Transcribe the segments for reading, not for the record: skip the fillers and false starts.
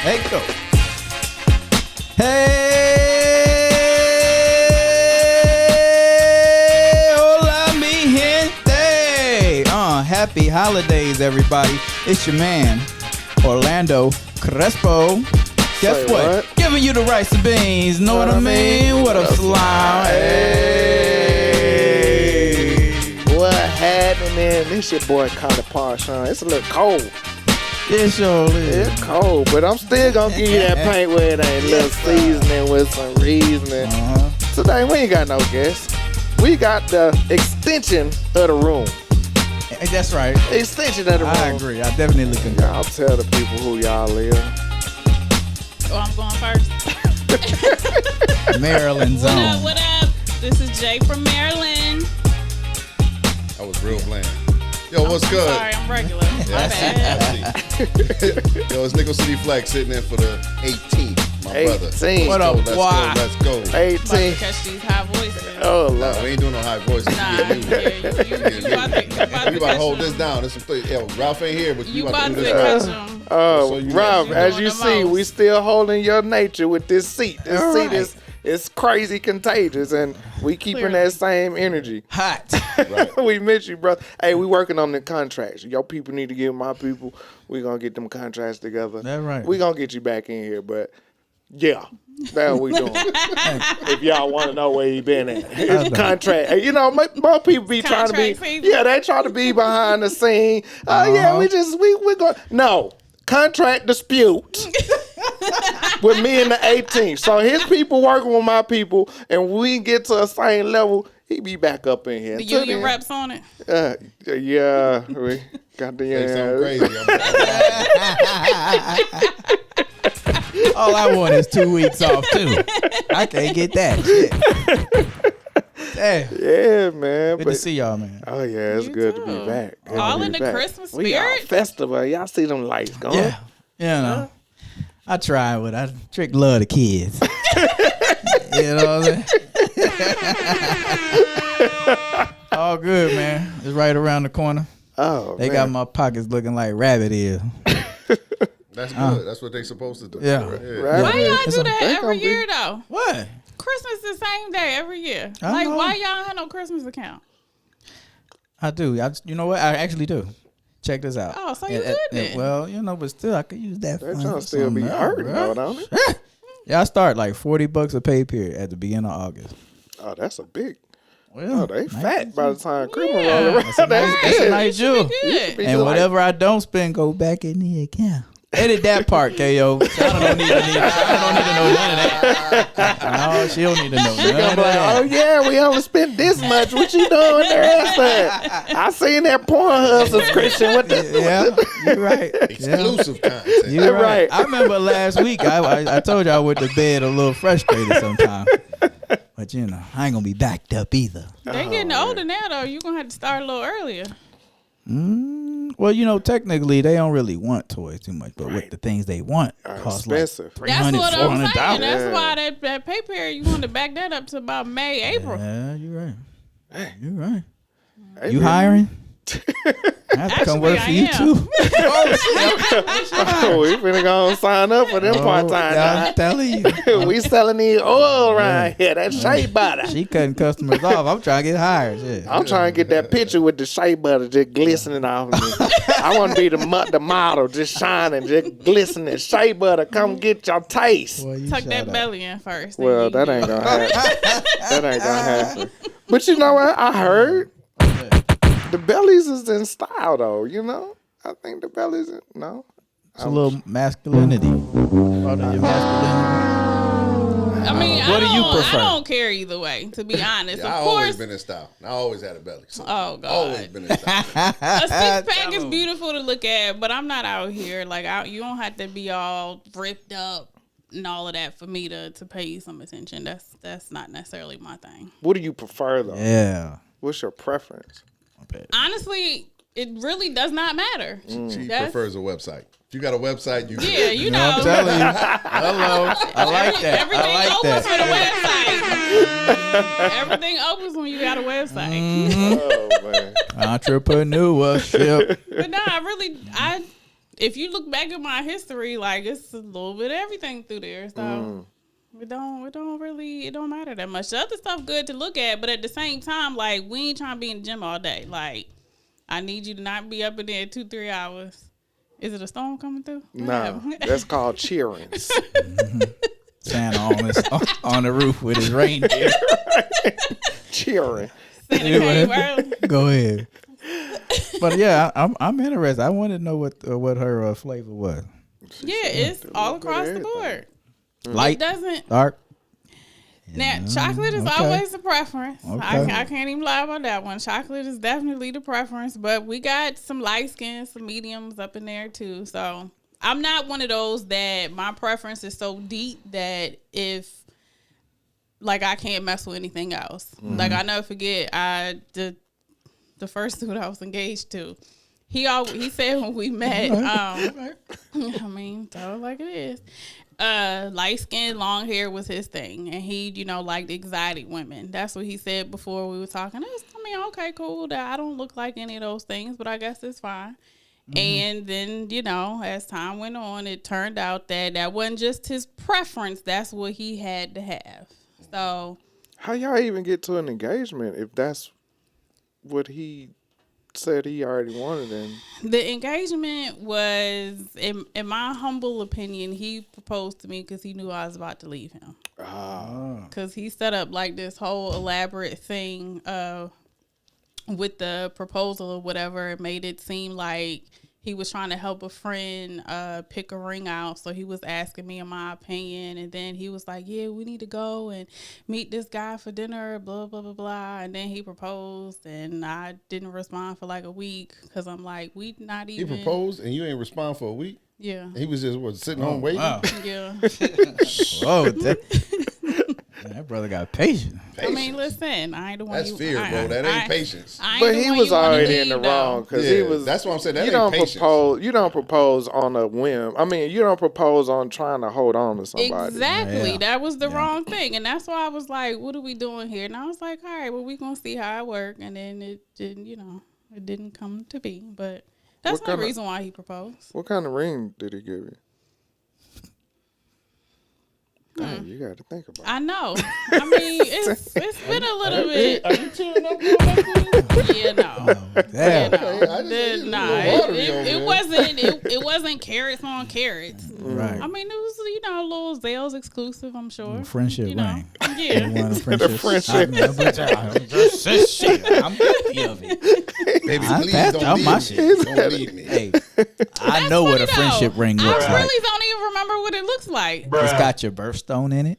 Hey, go. Hey, hola mi gente. Happy holidays, everybody. It's your man, Orlando Crespo. Guess what? Giving you the rice and beans. Know what I mean? What up, Slime? Hey. What happening? This your boy Carter Parson. It's a little cold. It sure is. It's cold, but I'm still gonna give you that paint where it ain't a little seasoning with some reasoning. Today we ain't got no guests. We got the extension of the room. That's right. Extension of the room. I agree. I definitely concur. Y'all tell the people who y'all live. Oh, I'm going first. Maryland zone. What up? This is Jay from Maryland. I was real bland. Yo, what's good? Sorry, I'm regular. My bad. Yo, it's Nickel City Flex sitting in for the 18th, my brother. 18. What up, Let's boy? go. 18. Catch these high voices. Oh, Nah, Lord. we ain't doing no high voices. Nah, you You about to hold this down. Yo, Ralph ain't here, but you about to do this. catch them. So you Rob, know. as Doing you the see, most. we still holding your nature with this seat. This All seat right. is crazy contagious, and we keeping Clearly. that same energy. Hot. Right. We miss you, bro. Hey, we working on the contracts. Your people need to give my people. We gonna get them contracts together. That's right. We gonna get you back in here, but yeah, that's what we doing. If y'all want to know where he been at, his contract. You know, more people be trying to be. Contract season. Yeah, they try to be behind the scene. Oh yeah, we go. No contract dispute. With me and the 18th. So his people working with my people, and we get to a same level, he be back up in here. The Until union then, reps on it. yeah, we got the Say something crazy. All I want is 2 weeks off, too. I can't get that shit. Damn. Yeah, man. Good to see y'all, man. Oh yeah, it's You good to too. be back. Good to All be in the back. Christmas We got a spirit. festival. Y'all see them lights going? Yeah. You know, I try, but I trick love the kids. You know what I'm saying? All good, man. It's right around the corner. Oh, They man. got my pockets looking like rabbit ears. That's good. That's what they supposed to do. Yeah. Right? Why y'all It's do a- that they every gonna be- year though? What? Christmas the same day every year. I Like know. why y'all have no Christmas account? I do. You know what? I actually do. Check this out. Oh, so you good then. Well, you know, but still, I could use that. That fund trying for to still be something else, hurting, bro. though, don't it? Yeah, I start like $40 a pay period at the beginning of August. Oh, that's a big. Well, Oh, they nice. fat by the time Christmas Yeah. roll around. That's a nice, that's a good. nice jewel. Good. Be And like- whatever I don't spend, go back in the account. Edit that part, KO. I don't need to know none of that. No, she don't need to know none of I'm like, oh that. yeah, we only spent this much. What you doing there? I seen that Pornhub subscription. What the? Yeah, you're right. Yeah. Exclusive content. You're right. Right. I remember last week, I told you I went to bed a little frustrated sometimes. But, you know, I ain't going to be backed up either. They getting older now though. You gonna have to start a little earlier. Well, you know, technically, they don't really want toys too much. But with the things they want, cost like Expensive. That's what I'm saying. $300, $400. That's why that pay period you want to back that up to about May, April. Yeah, you're right. You're right. Hey, You man. hiring? I have to come Actually, work for I you am. too. Oh, we finna go sign up for them part I'm time. telling you. We selling these oil around here. That shea butter. She cutting customers off. I'm trying to get hired. Shit. I'm trying to get that picture with the shea butter just glistening off of me. I want to be the model, just shining, just glistening. Shea butter, come get your taste. Boy, you Tuck shut that up. belly in first. Well, then that you ain't can gonna happen. That ain't gonna happen. But you know what? I heard the bellies is in style, though. You know, I think the bellies. No, It's a little masculinity. Part of your masculinity. I mean, What do you prefer? I don't care either way, to be honest. Yeah, I of always course. been in style. I always had a belly. So Oh, God. always been in style. A six pack is beautiful to look at, but I'm not out here. Like, you don't have to be all ripped up and all of that for me to pay you some attention. That's not necessarily my thing. what do you prefer though? Yeah. What's your preference? Honestly, it really does not matter. She That's- prefers a website. If you got a website, you Yeah, you know. I'm telling you. Hello. I like that. Everything I like opens that. with a website. Everything opens when you got a website. Mm-hmm. Oh man, Entrepreneurship. But no, I if you look back at my history, like it's a little bit of everything through there. So it don't matter that much. The other stuff good to look at, but at the same time, like we ain't trying to be in the gym all day. Like I need you to not be up in there 2-3 hours. Is it a storm coming through? No, that's called cheering. Santa on the roof with his reindeer. Cheering. Santa came early. Go ahead. But yeah, I'm interested. I wanted to know what her flavor was. Yeah, it's all across the board. Light, It doesn't. dark. Now, chocolate is okay. always the preference. Okay. I can't even lie about that one. Chocolate is definitely the preference, but we got some light skins, some mediums up in there too. So I'm not one of those that my preference is so deep that if like I can't mess with anything else. Like I never forget the first dude I was engaged to. He said when we met, I mean, so like it is. Light skin, long hair was his thing, and he, liked exotic women. That's what he said before we were talking. Okay, cool. That I don't look like any of those things, but I guess it's fine. And then, as time went on, it turned out that wasn't just his preference. That's what he had to have. So, how y'all even get to an engagement if that's what he said he already wanted? And the engagement was, in my humble opinion, he proposed to me because he knew I was about to leave him. Because he set up like this whole elaborate thing with the proposal or whatever. It made it seem like he was trying to help a friend pick a ring out. So he was asking me in my opinion. And then he was like, yeah, we need to go and meet this guy for dinner, blah, blah, blah, blah. And then he proposed. And I didn't respond for like a week because I'm like, we not even. He proposed and you ain't respond for a week? Yeah. He was just sitting home waiting? Wow. Yeah. Whoa, that brother got patience. I mean, listen, I ain't the one. That's fear, bro. That ain't patience. But he was already in the wrong because he was. That's what I'm saying. That you ain't don't patience. propose. You don't propose on a whim. I mean, you don't propose on trying to hold on to somebody. Exactly. Yeah. That was the wrong thing. And that's why I was like, what are we doing here? And I was like, all right, well, we're going to see how it works. And then it didn't, it didn't come to be. But that's the reason why he proposed. What kind of ring did he give you? Dang, you got to think about it. I know. I mean, it's been a little bit. Are you tearing up going back to Yeah, no. Damn. It wasn't carrots on carrots. Right. I mean, it was, a little Zales exclusive, I'm sure. Friendship ring. Yeah. The friendship. I'm guilty of it. Baby, I please passed don't out leave my me. shit. Don't leave me. Hey, I know what a friendship ring looks I like. really don't even remember what it looks like. It's got your birthstone in it.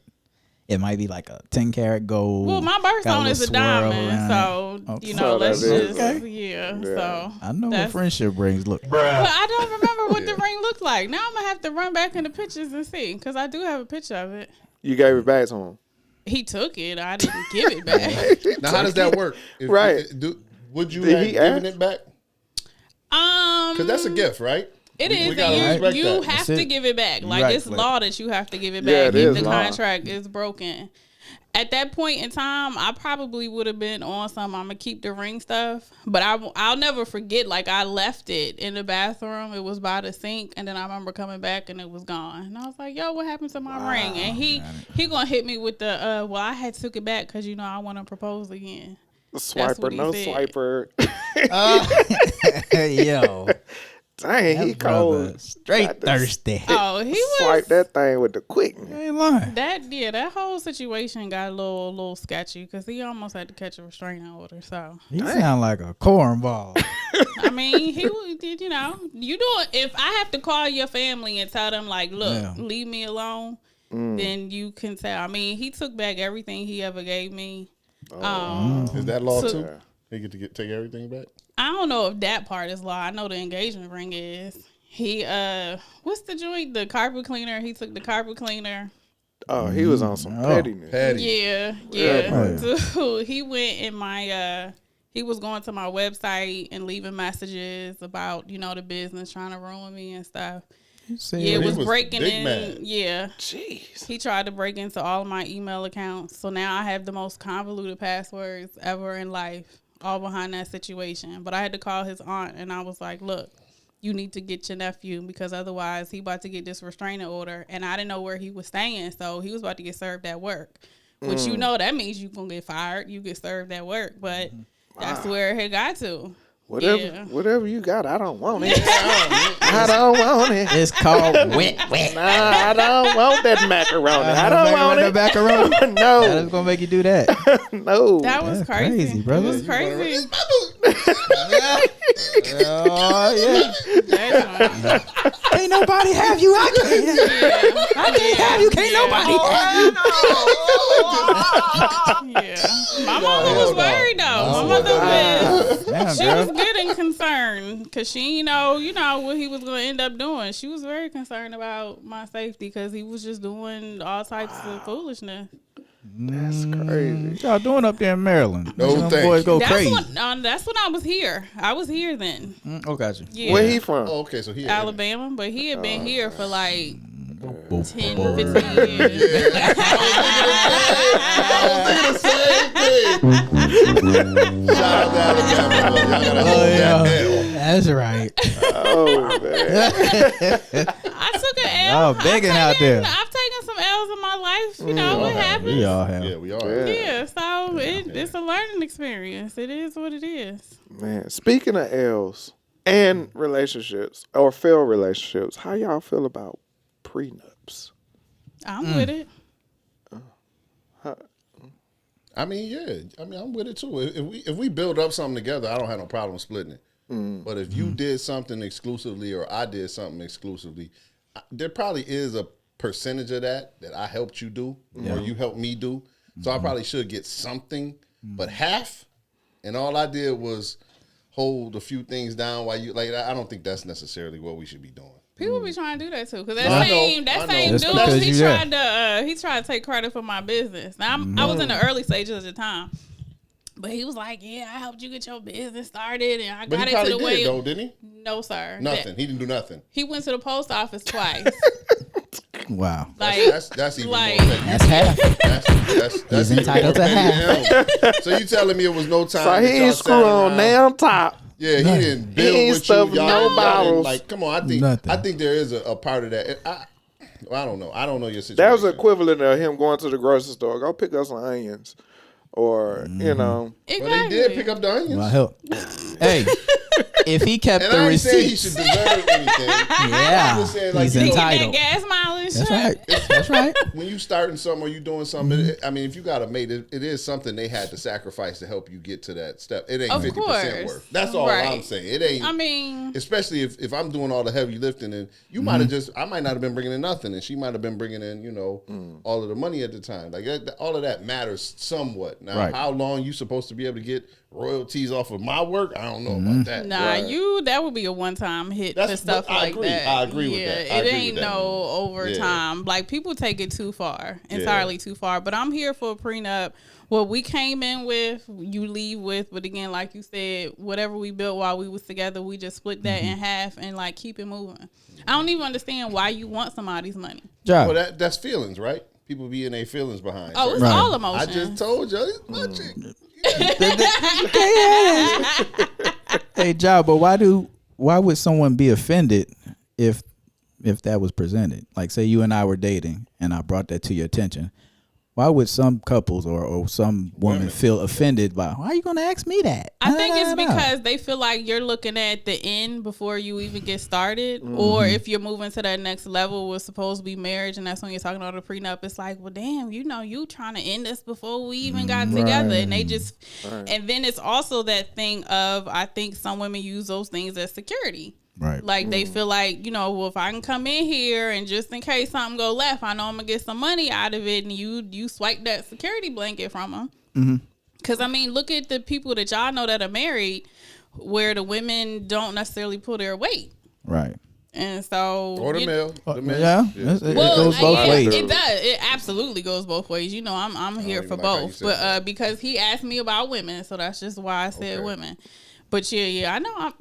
It might be like a 10-karat gold. Well, my birthstone is a diamond, so So let's that is just okay. So I know what friendship rings look. but I don't remember what the ring looked like. Now I'm gonna have to run back in the pictures and see because I do have a picture of it. You gave it back to him. He took it. I didn't give it back. Now, how does that work? Right. Would you Did have he given ask? it back? Because that's a gift, right? It We is, gotta and respect you that. have That's to it. give it back. Like Right, it's but- law that you have to give it Yeah, back it if is the law. contract is broken. At that point in time, I probably would have been on some I'm gonna keep the ring stuff, but I'll never forget. Like I left it in the bathroom. It was by the sink, and then I remember coming back and it was gone. And I was like, "Yo, what happened to my ring?" And he gonna hit me with the well, I had took it back because I want to propose again. Swiper, what he no said. swiper. Yo, Dang, he that brother cold. straight Got to thirsty. Oh, he was Swipe that thing with the quickness. Ain't lying. that whole situation got a little sketchy because he almost had to catch a restraining order. So He sound like a cornball. I mean, he did. You do it. If I have to call your family and tell them like, look, leave me alone, then you can tell. I mean, he took back everything he ever gave me. Is that law So- too? He get to take everything back? I don't know if that part is law. I know the engagement ring is. He what's the joint? The carpet cleaner. He took the carpet cleaner. Oh, he was on some pettiness. Patty. Yeah. Yeah. Dude, he went in my he was going to my website and leaving messages about, the business, trying to ruin me and stuff. Yeah, he it was was breaking big in. mad. Yeah. Jeez. He tried to break into all of my email accounts. So now I have the most convoluted passwords ever in life, all behind that situation. But I had to call his aunt and I was like, look, you need to get your nephew because otherwise he about to get this restraining order. And I didn't know where he was staying, so he was about to get served at work. Which you know that means you gonna get fired. You get served at work, but that's where it got to. Whatever you got, I don't want it. I don't want it. It's called wet. Nah, I don't want that macaroni. I don't want it. Macaroni? No. That's gonna make you do that. No. That was crazy, brother. It was crazy. Oh yeah. Can't nobody have you. I can't have you. Can't nobody have you. Yeah. My mama was worried though. My mother was. She was getting concerned because she know what he was going to end up doing. She was very concerned about my safety because he was just doing all types of foolishness. That's crazy. What y'all doing up there in Maryland? No Them thanks. boys go That's crazy. that's when I was here. I was here then. Oh, gotcha. Yeah. Where he from? Oh, okay, so he Alabama, but he had been here for like 10, 15 I years. was thinking the same thing. Shout out to Alabama. Y'all gotta hold that L. That's right. Oh, man. I took an L. Oh, begging out there. I've taken some L's in my life. You know what happens. We all have. Yeah, we are. Yeah, so it's a learning experience. It is what it is. Man, speaking of L's and relationships or failed relationships, how y'all feel about prenups? I'm with it. I mean, yeah. I mean, I'm with it too. If we build up something together, I don't have no problem splitting it. But if you did something exclusively or I did something exclusively, there probably is a percentage of that I helped you do or you helped me do. So I probably should get something, but half, and all I did was hold a few things down while you like. I don't think that's necessarily what we should be doing. People be trying to do that too, because I that know. same That's dude, because he you tried to take credit for my business. Now I was in the early stages at the time, but he was like, "Yeah, I helped you get your business started, and I But got he it to probably the did way." though, didn't he? No, sir. Nothing. He didn't do nothing. He went to the post office twice. Wow. Like That's even like- more technical. That's half. That's He's even entitled more to petty than him. So you telling me it was no time? So he that y'all ain't sat screw on around? down top. Yeah, he didn't build ain't with stuffed you. Y'all, no y'all didn't, bottles. like, come on. I think there is a part of that. I don't know. I don't know your situation. That was equivalent of him going to the grocery store. Go pick up some onions. Or, you know. exactly. But he did pick up the onions. Well, help. Hey, if he kept And the I ain't saying he receipts, should deserve anything. yeah, I'm just saying, like, he's you know, entitled. That gas mileage. That's right. That's right. When you starting something or you doing something, I mean, if you got a mate, it is something they had to sacrifice to help you get to that step. It ain't Of 50% course. worth. That's all Right. I'm saying. It ain't. I mean, Especially if I'm doing all the heavy lifting and you might have I might not have been bringing in nothing and she might have been bringing in, all of the money at the time. Like all of that matters somewhat. Now, Right. how long you supposed to be able to get royalties off of my work? I don't know about that. nah, that would be a one-time hit That's- for stuff but I like agree. that. I agree with yeah, that. I it agree ain't with that. no overtime. Like people take it too far, entirely too far. But I'm here for a prenup. What we came in with, you leave with. But again, like you said, whatever we built while we was together, we just split that in half and like keep it moving. I don't even understand why you want somebody's money. Job. Well, that's feelings, right? People be in their feelings behind. Oh, it's Right. all I emotion. just told you, it's my chick. Hey, Job, but why would someone be offended if that was presented? Like, say you and I were dating, and I brought that to your attention. Why would some couples or some woman feel offended by, why are you going to ask me that? I think it's because they feel like you're looking at the end before you even get started. Or if you're moving to that next level, was supposed to be marriage, and that's when you're talking about a prenup. It's like, well, damn, you trying to end this before we even got together. And they just, and then it's also that thing of, I think some women use those things as security. Right. Like they feel like, well, if I can come in here and just in case something go left, I know I'm gonna get some money out of it, and you swipe that security blanket from them. Because I mean, look at the people that y'all know that are married, where the women don't necessarily pull their weight, Right. and so Or the male. The male. Yeah. It goes both ways. It does. It absolutely goes both ways. I'm here for even like how you both, said but that. because he asked me about women, so that's just why I said Okay. women. But yeah, I know.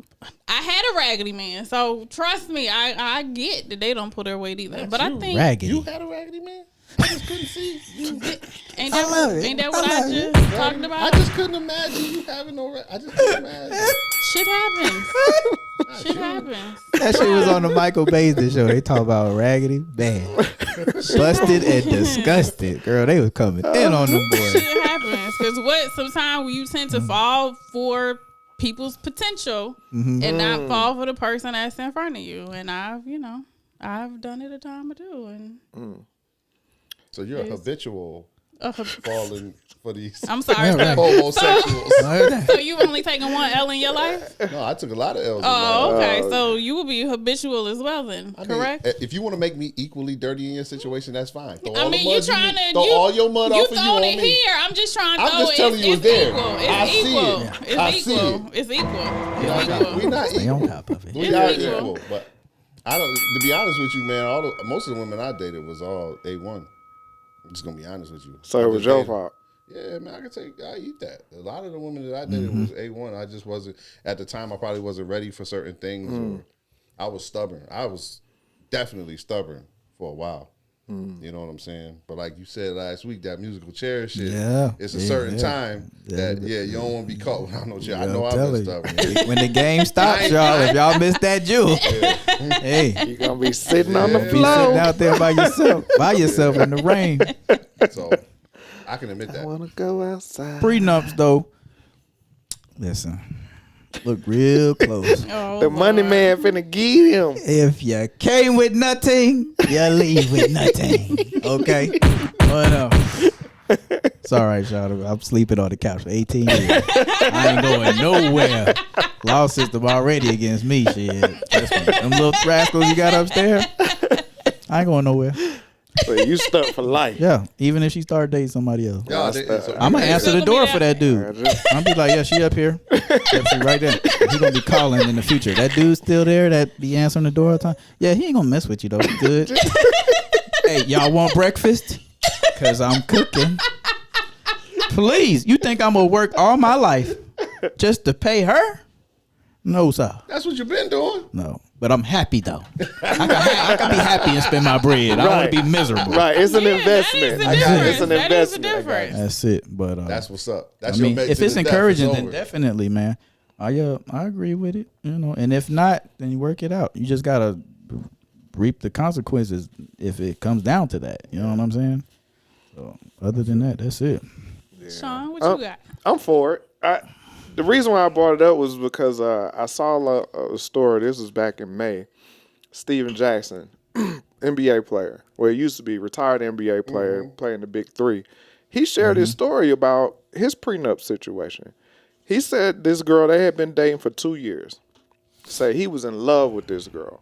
I had a raggedy man, so trust me, I get that they don't pull their weight either. But I think Raggedy. You had a raggedy man? I just couldn't see. ain't I love it. that what I I love it. just talked I about? just couldn't imagine you having no. I just couldn't imagine. Shit happens. Shit happens. That shit was on the Michael Baisden show. They talk about raggedy, bad, busted, and disgusted. Girl, they was coming in on them boys. Shit happens because sometimes you tend to fall for people's potential and not fall for the person that's in front of you. And I've done it a time or two. And So you're a habitual falling for these I'm sorry, homosexuals. so you've only taken one L in your life? No, I took a lot of L's. Oh, okay. So you will be habitual as well then, correct? If you want to make me equally dirty in your situation, that's fine. Throw I mean, you trying to throw all your mud off of you throwing on it me. here. I'm just trying to throw I'm just telling you it's there. Equal. I It's see equal. it. It's I see equal. it. It's equal. We're not Stay on equal. top of it. We are equal. equal, but I don't. To be honest with you, man, most of the women I dated was all A1. I'm just gonna be honest with you. So it was your fault. Yeah, man, I eat that. A lot of the women that I dated was A1. I just wasn't, at the time, I probably wasn't ready for certain things. Or I was stubborn. I was definitely stubborn for a while. You know what I'm saying? But like you said last week, that musical chair shit, it's a certain time that, you don't want to be caught without no chair. I know I've been stubborn. When the game stops, y'all, if y'all miss that jewel, hey, You're going to be sitting on the be floor. sitting out there by yourself in the rain. So I can admit I that. want to go outside. Prenups, though, listen, look real close. Oh, The money man finna give him. If you came with nothing, you leave with nothing. Okay? But, it's all right, y'all. I'm sleeping on the couch for 18 years. I ain't going nowhere. Law system already against me, shit. Them little rascals you got upstairs, I ain't going nowhere. So you stuck for life. Yeah, even if she started dating somebody else. I'm going to answer the gonna door be for that dude. I'm be like, yeah, she up here. Yep, she right there. He going to be calling in the future. That dude's still there that be answering the door all the time. Yeah, he ain't going to mess with you, though. He good. Hey, y'all want breakfast? Because I'm cooking. Please, you think I'm going to work all my life just to pay her? No, sir. That's what you've been doing. No. But I'm happy, though. I can be happy and spend my bread. I don't want to be miserable. Right, it's an investment. That is the It's difference. an That is the investment. difference. That's it. But That's what's up. That's I mean, your mate if to it's the death. encouraging, It's then over. definitely, man. I agree with it. And if not, then you work it out. You just gotta reap the consequences if it comes down to that. You know what I'm saying? So other than that, that's it. Sean, what you got? I'm for it. The reason why I brought it up was because I saw a story. This was back in May. Steven Jackson, NBA player. Well, he used to be retired NBA player, playing the Big Three. He shared his story about his prenup situation. He said this girl, they had been dating for 2 years. Say he was in love with this girl.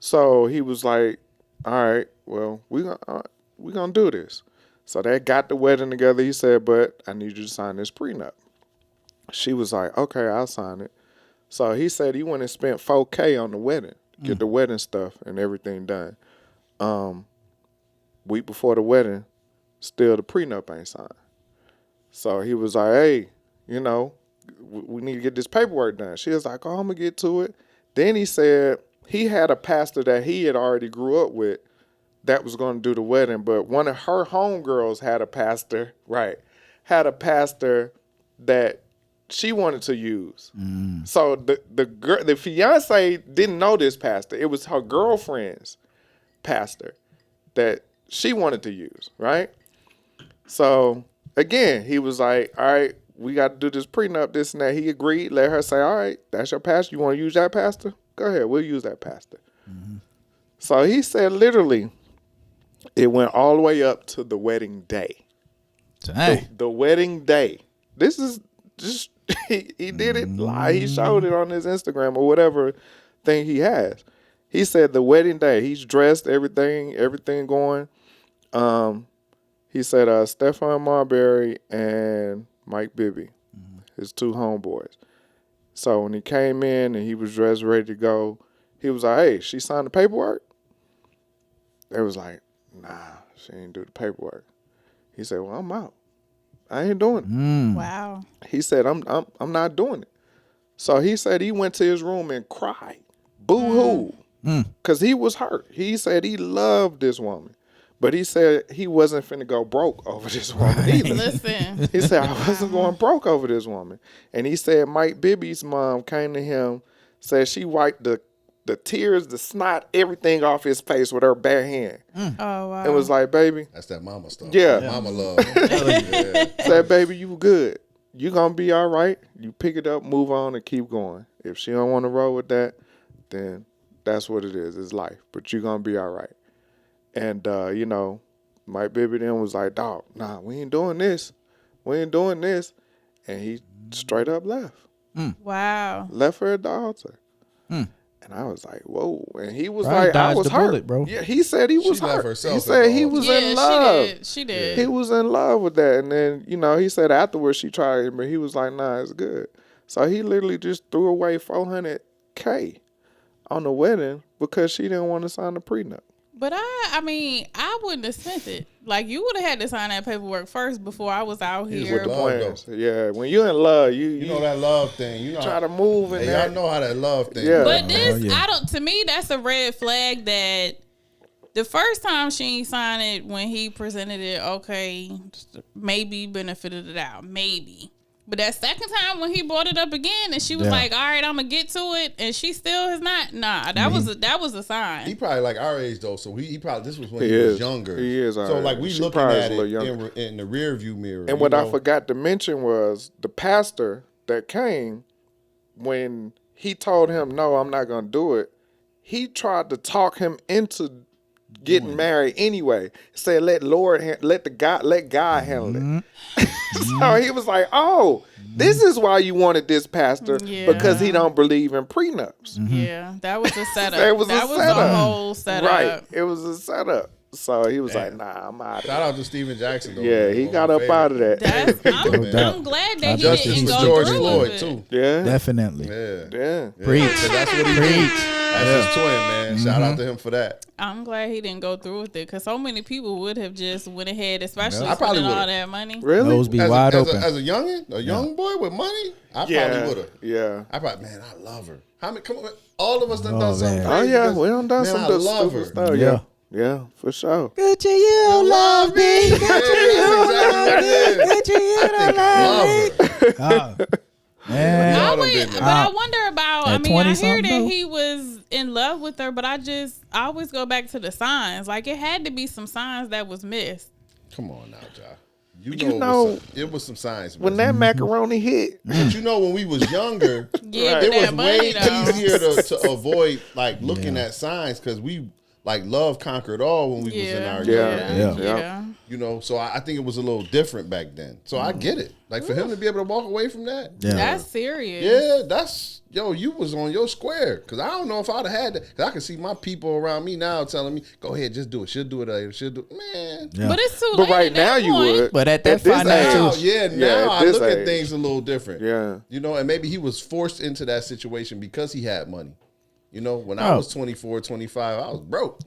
So he was like, all right, well, we gonna do this. So they got the wedding together. He said, but I need you to sign this prenup. She was like, okay, I'll sign it. So he said he went and spent $4K on the wedding, get the wedding stuff and everything done. Week before the wedding, still the prenup ain't signed. So he was like, hey, we need to get this paperwork done. She was like, oh, I'm going to get to it. Then he said he had a pastor that he had already grew up with that was going to do the wedding, but one of her homegirls had a pastor that she wanted to use. So the fiance didn't know this pastor. It was her girlfriend's pastor that she wanted to use, right? So again, he was like, all right, we got to do this prenup, this and that. He agreed, let her say, all right, that's your pastor. You want to use that pastor? Go ahead, we'll use that pastor. So he said literally, it went all the way up to the wedding day. Dang. The wedding day. This is just, he did it live. He showed it on his Instagram or whatever thing he has. He said the wedding day, he's dressed, everything going. He said Stephon Marbury and Mike Bibby, his two homeboys. So when he came in and he was dressed, ready to go, he was like, hey, she signed the paperwork? They was like, nah, she ain't do the paperwork. He said, well, I'm out. I ain't doing it. Wow. He said, I'm not doing it. So he said he went to his room and cried. Boo-hoo. Because he was hurt. He said he loved this woman. But he said he wasn't finna go broke over this woman either. Listen. He said, I wasn't going broke over this woman. And he said Mike Bibby's mom came to him said she wiped the tears, the snot, everything off his face with her bare hand. Oh wow. It was like, baby. That's that mama stuff. Yeah. Mama love. Yeah. Said, baby, you good. You gonna be all right. You pick it up, move on, and keep going. If she don't want to roll with that, then that's what it is. It's life. But you gonna be all right. And you know, my baby then was like, dog, nah, we ain't doing this. We ain't doing this. And he straight up left. Wow. Left her at the altar. And I was like, whoa. And he was Probably like, I dodged was the hurt. bullet, bro. Yeah, he said he was left hurt. herself He at said the he altar. was in love. She did. He was in love with that. And then, you know, he said afterwards she tried him, but he was like, nah, it's good. So he literally just threw away $400K on the wedding because she didn't want to sign the prenup. But I mean, I wouldn't have sent it. Like, you would have had to sign that paperwork first before I was out was here. with the Plans. Yeah, when you're in love, You know that love thing. You know, try to move in hey, that. y'all know how that love thing. Yeah. But this, yeah. to me, that's a red flag that the first time she ain't signed it when he presented it, okay, maybe benefit of the doubt, maybe. But that second time when he brought it up again and she was like, all right, I'm going to get to it, and she still has not, that was a sign. He probably like our age though, so he probably this was when he is. was younger. He is our So like age. we She looking probably is at a it little younger. in the rear view mirror. And what I forgot to mention was the pastor that came, when he told him, no, I'm not going to do it, he tried to talk him into getting married anyway. Said, let God handle it. So he was like, oh, this is why you wanted this pastor, because he don't believe in prenups. Yeah, that was a setup. That was a whole setup. Right. It was a setup. So he was like, nah, I'm out of Shout out to Steven Jackson though. Yeah, he got up out of that. I'm glad that he Justice didn't for go George through Floyd with it. too. Yeah. Definitely. Yeah. Preach. 'Cause that's what he did. That's his twin, man. Shout out to him for that. I'm glad he didn't go through with it, because so many people would have just went ahead, especially I probably spending all would've. that money. Really? Those be As wide a open. as a youngin, a young boy with money, I probably would have. Yeah. I probably, man, I love her. How many? Come on, all of us done Oh, done something. man. Oh, crazy yeah. because, We done done man, some I good love stupid her. stuff. Yeah. Yeah, for sure. Good you love me. Yeah, that's exactly what it is. I love her. Man. Y'all done been But there. I wonder about, I At mean, I hear 20-something, that though? he was in love with her, but I always go back to the signs. Like, it had to be some signs that was missed. Come on now, Ja. You know, it was some science. When that macaroni hit, But you know, when we was younger, Yeah, it but was that money, way though. easier to avoid like looking at signs because we like love conquered all when we was in our younger age. Yeah. You know, so I think it was a little different back then. So I get it. Like for him to be able to walk away from that, Yeah. That's serious. yeah, that's you was on your square. Cause I don't know if I'd have had that. Cause I can see my people around me now telling me, "Go ahead, just do it. She'll do it later. She'll do it." Man. Yeah. But it's too but late. right at now that you point. would. But at that this financial- age, Now at I this look at age. things a little different. Yeah. You know, and maybe he was forced into that situation because he had money. You know, when I was 24, 25, I was broke.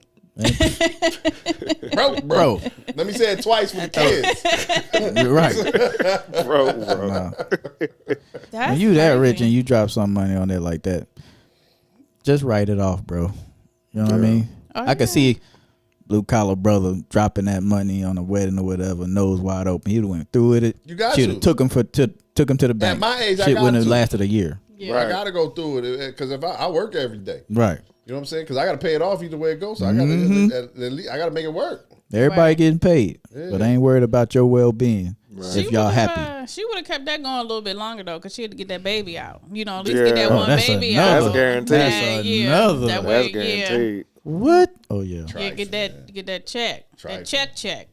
Bro. Let me say it twice for the kids. You're right. bro. Nah. That's When you that crazy. rich and you drop some money on it like that, just write it off, bro. You know what I mean? Oh, I could see blue collar brother dropping that money on a wedding or whatever, nose wide open. He'd have went through with it. You got She'd to. have took him to the bank. my age, I shit got wouldn't have to. lasted a year. Yeah. I gotta go through it because if I work every day, Right. you know what I'm saying? Because I gotta pay it off either way it goes. So I gotta at least I gotta make it work. Everybody Right. getting paid, but I ain't worried about your well being. If y'all happy. She would have kept that going a little bit longer though, because she had to get that baby out. You know, at least Yeah. get that Oh, one that's baby another- out. That's guaranteed. That's Yeah, another- That way, That's guaranteed. What? Oh yeah. Yeah, get that check. Trifling. That check.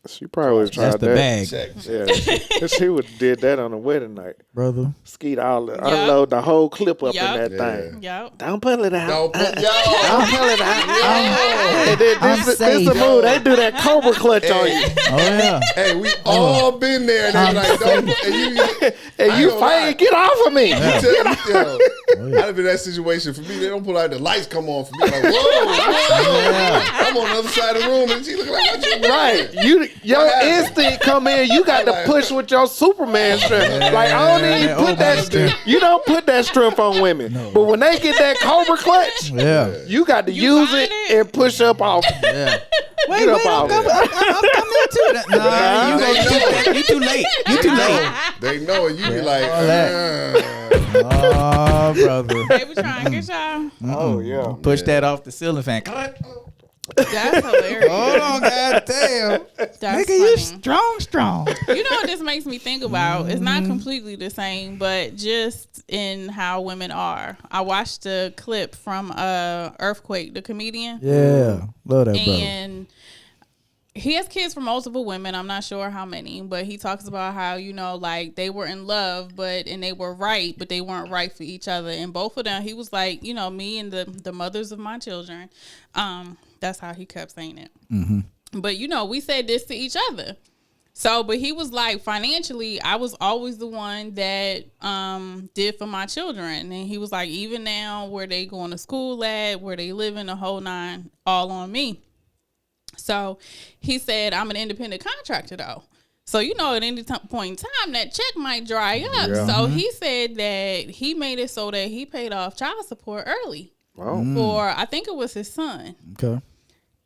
She probably would have tried That's the that. bag, Check. Yeah, she would have did that on the wedding night. brother. Skeet unload the whole clip up Yup. in that Yeah. thing. Yep. Don't pull it out. Don't put Don't pull it out. yo. And then I'm this safe. the move. They do that cobra clutch on you. Oh yeah. Hey, we all been there. And they like, don't. And And I you ain't gonna lie. fight, get off of me. I'd have been in that situation for me. They don't pull out the lights come on for me. Like, whoa. I'm on the other side of the room and she looking like, what you doing? Right. Your happened? instinct come in, you got to push with your Superman strength. Like, I don't even Yeah, put that Obi-Wan strength. You don't put that strength on women. But when they get that cobra clutch, Yeah. you got to You use find it it? and push up off. Yeah. Get up out there. I'm coming too. Nah, you too late. You too late. They know it. You be like, Oh, brother. They be trying to get y'all. Oh yeah. Push that off the ceiling fan. That's hilarious. Hold on, goddamn. That's Nigga, funny. you strong. You know what this makes me think about? It's not completely the same, but just in how women are. I watched a clip from Earthquake, the comedian. Yeah, love that brother. And he has kids from multiple women. I'm not sure how many, but he talks about how, you know, like they were in love, and they were right, but they weren't right for each other. And both of them, he was like, you know, me and the mothers of my children. That's how he kept saying it. Mm-hmm. But, you know, we said this to each other. So, but he was like, financially, I was always the one that did for my children. And he was like, even now, where they going to school at, where they live in, the whole nine, all on me. So he said, I'm an independent contractor, though. So, you know, at any point in time, that check might dry up. Yeah. So he said that he made it so that he paid off child support early. Wow. For, I think it was his son. Okay.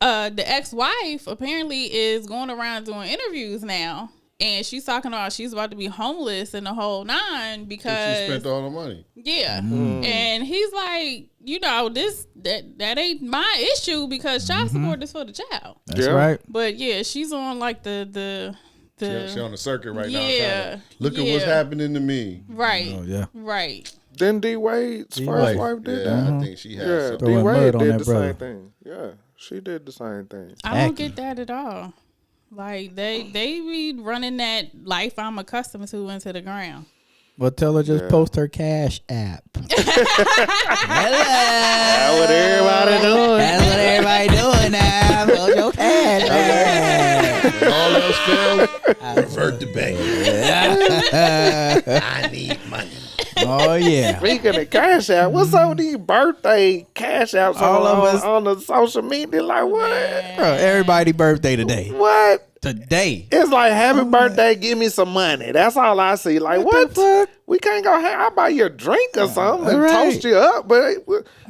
The ex-wife apparently is going around doing interviews now, and she's talking about she's about to be homeless and the whole nine because she spent all the money. Yeah, and he's like, you know, that ain't my issue because child support is for the child. That's right. But yeah, she's on like the She on the circuit right now. Yeah, Look at what's happening to me. right. Oh, yeah. Right. Then D Wade's first D-Wade. wife did Yeah, that. I think she had Yeah, something. D Throwing Wade mud on did that the brother. same thing. Yeah, she did the same thing. I don't get that at all. Like they be running that life I'm accustomed to into the ground. Well, tell her just post her Cash App. Hello. That's what everybody doing. That's what everybody doing now. Post your Cash App. When all else fails, revert to bank. I need money. Oh, yeah. Speaking of Cash App, what's up with these birthday Cash Apps All of us- on the social media? Like what? Bro, everybody birthday today. What? Today. It's like happy birthday, give me some money. That's all I see. Like What the fuck? We can't go hang. I'll buy you a drink or something and Right. toast you up. But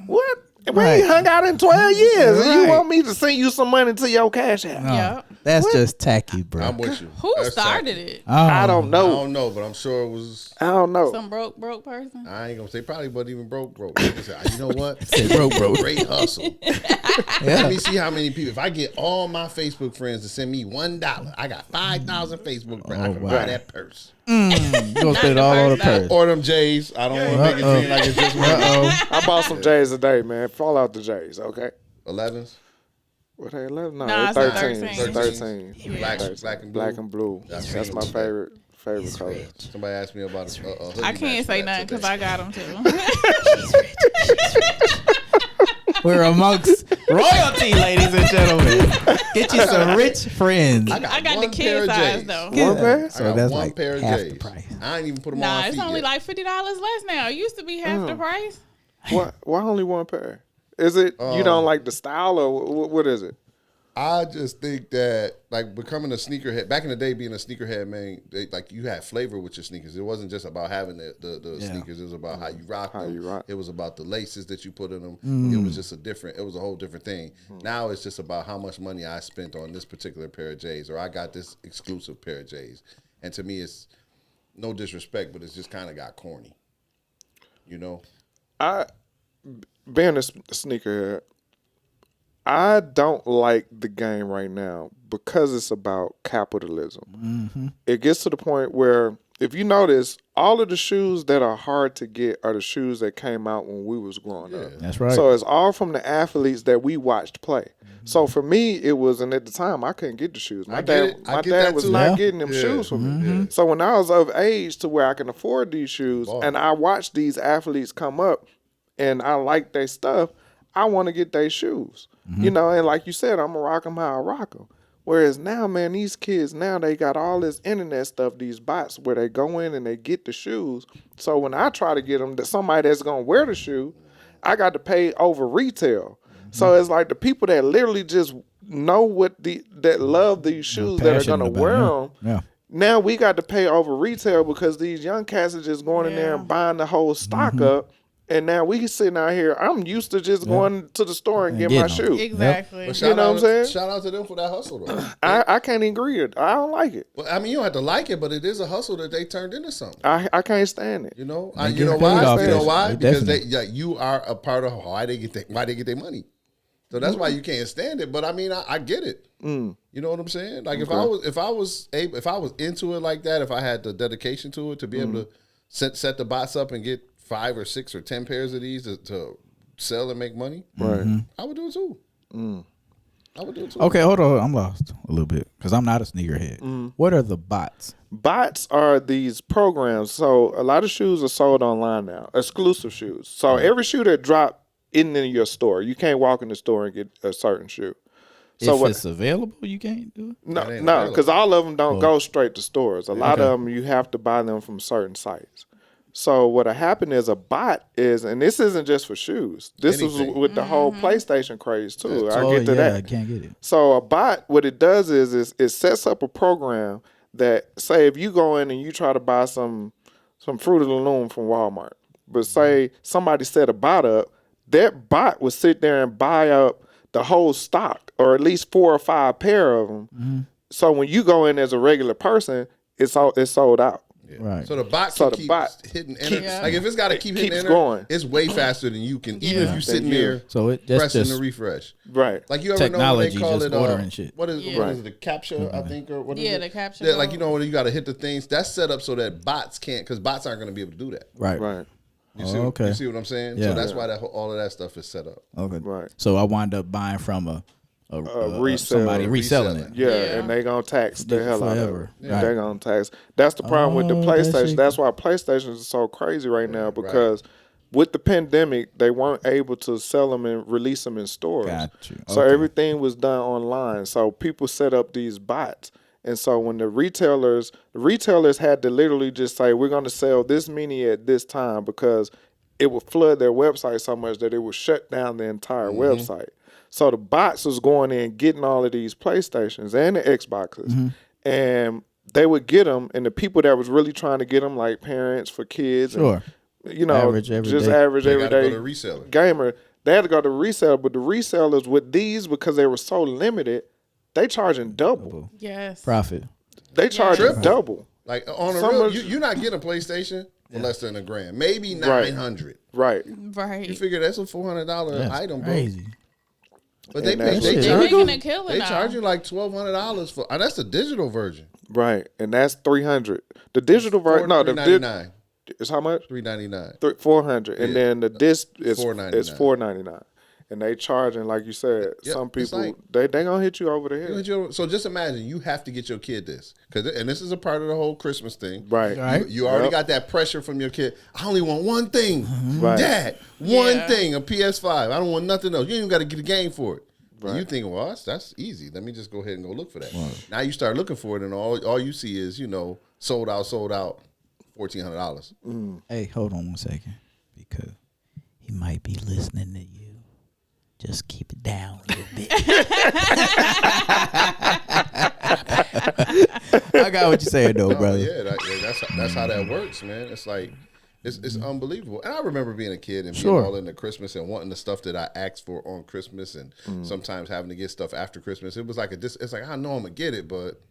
what? We Right. ain't hung out in 12 years, and you Right. want me to send you some money to your Cash App? No, Yeah. that's just tacky, bro. I'm with you. Who That's started tacky. it? I don't I know. don't know, but I'm sure it was. I don't know. Some broke person. I ain't gonna say probably, but even broke. They say, you know what? Said broke. Great hustle. Let me see how many people. If I get all my Facebook friends to send me $1, I got 5,000 Facebook friends. I can buy that purse You gonna spend it all on the purse. or them J's. I don't want to make it seem like it's just one. I bought some J's today, man. Fall out the J's, okay? 11s, What they 11? No, Nah, they're it's 13. 13. 13. black and blue. Black and blue. That's That's my favorite color. Somebody asked me about a hoodie I match can't for say that nothing because today. I got them too. We're amongst royalty, ladies and gentlemen. Get you some rich friends. I got the one pair kid of size J's. though. One pair? I So got that's one like pair of half J's. the price. I ain't even put them on Nah, my it's feet only yet. like $50 less now. It used to be half the price. Why only one pair? Is it you don't like the style or what is it? I just think that like becoming a sneakerhead back in the day, being a sneakerhead, man, like you had flavor with your sneakers. It wasn't just about having the sneakers. It was about how you rock them. you rock. It was about the laces that you put in them. It was just it was a whole different thing. Now it's just about how much money I spent on this particular pair of J's, or I got this exclusive pair of J's. And to me, it's no disrespect, but it's just kind of got corny. You know? Being a sneakerhead, I don't like the game right now because it's about capitalism. It gets to the point where, if you notice, all of the shoes that are hard to get are the shoes that came out when we was growing up. That's right. So it's all from the athletes that we watched play. So for me, it was, and at the time, I couldn't get the shoes. My I get it. I my get dad that was too. not Yeah. getting them Yeah. shoes for me. So when I was of age to where I can afford these shoes, and I watched these athletes come up, and I like their stuff, I want to get their shoes. You know, and like you said, I'm going to rock them how I rock them. Whereas now, man, these kids, now they got all this internet stuff, these bots where they go in and they get the shoes. So when I try to get them, somebody that's going to wear the shoe, I got to pay over retail. So it's like the people that literally just know that love these shoes that are going to passionate wear about them. it. Yeah. Now we got to pay over retail because these young cats are just going in there and buying the whole stock up. And now we sitting out here. I'm used to just going to the store and getting my getting 'em. shoe. Exactly. But You know what I'm saying? Shout out to them for that hustle, though. I can't even agree it. I don't like it. Well, I mean, you don't have to like it, but it is a hustle that they turned into something. I can't stand it. You know, They you know getting paid why? off You know that why? shit. Because Definitely. you are a part of why they get their money. So that's why you can't stand it. But I mean, I get it. You know what I'm saying? Like if I was into it like that, if I had the dedication to it to be able to set the bots up and get 5 or 6 or 10 pairs of these to sell and make money, Right. I would do it too. I would do it too. Okay, hold on. I'm lost a little bit because I'm not a sneakerhead. What are the bots? Bots are these programs. So a lot of shoes are sold online now, exclusive shoes. So every shoe that drop isn't in your store. You can't walk in the store and get a certain shoe. So If it's available, you can't do it. No, That ain't no, available. because all of them don't go straight to stores. A lot Okay. of them you have to buy them from certain sites. So what'll happen is a bot is, and this isn't just for shoes. This Anything. is with the whole PlayStation craze too. I Oh, get to yeah, I that. can't get it. So a bot, what it does is it sets up a program that, say, if you go in and you try to buy some Fruit of the Loom from Walmart, but say somebody set a bot up, that bot would sit there and buy up the whole stock, or at least 4 or 5 pair of them. So when you go in as a regular person, it's sold out. Yeah. Right. So the bot So can the keep bot hitting enter. keeps- Like if it's got to keep hitting keeps enter, going. it's way faster than you can. Even if you're sitting you. there So that's pressing just the refresh. Right. Like you ever technology, know when they just call it ordering shit. What is Yeah. what is it, the capture? I think or what is Yeah, it? the capture Yeah, like you code. know when you got to hit the things. That's set up so that bots can't, because bots aren't going to be able to do that. Right. Right. You see, okay. You see what I'm saying? Yeah. So that's why all of that stuff is set up. Okay. Right. So I wind up buying from a resale. somebody reselling it. Yeah, Yeah. and they gonna tax the hell out of Forever. it. Yeah. They gonna tax. That's the problem with the Oh, that PlayStation. shit- That's why PlayStation is so crazy right now, because with the pandemic, they weren't able to sell them and release them in stores. Got you. So Okay. everything was done online. So people set up these bots. And so when the retailers had to literally just say, we're going to sell this many at this time, because it would flood their website so much that it would shut down the entire website. So the bots was going in, getting all of these PlayStations and the Xboxes, and they would get them. And the people that was really trying to get them, like parents for kids, Sure. and, you know, Average, just everyday. average They got to everyday go to reseller. gamer, they had to go to resale. But the resellers with these, because they were so limited, they charging double. Yes. Profit. They charging Triple. double. Like on the Some real, of- you're not getting a PlayStation for less than $1,000, maybe 900. Right. Right. You figure that's a $400 That's item, bro. crazy. But they And pay, that they shit- They're charge making you. a killer They now. charge you like $1,200 for. That's the digital version. Right. And that's 300. The digital version, no, the $399. is how much? $399. 400. And Yeah. then the disc is $499. $499. And they charging, like you said, Yep, some it's people like- they gonna hit you over the head. So just imagine you have to get your kid this, and this is a part of the whole Christmas thing. Right. Right. You already Yep. got that pressure from your kid. I only want one thing, Right. Dad. One Yeah. thing, a PS5. I don't want nothing else. You ain't even got to get a game for it. And Right. you think, well, that's easy. Let me just go ahead and go look for that. Now you start looking for it, and all you see is sold out, $1,400. Hey, hold on 1 second, because he might be listening to you. Just keep it down a little bit. I got what you're saying, though, No, brother. yeah, that's how that works, man. It's like it's unbelievable. And I remember being a kid and Sure. being all into Christmas and wanting the stuff that I asked for on Christmas, and sometimes having to get stuff after Christmas. It was like it's like I know I'm gonna get it, but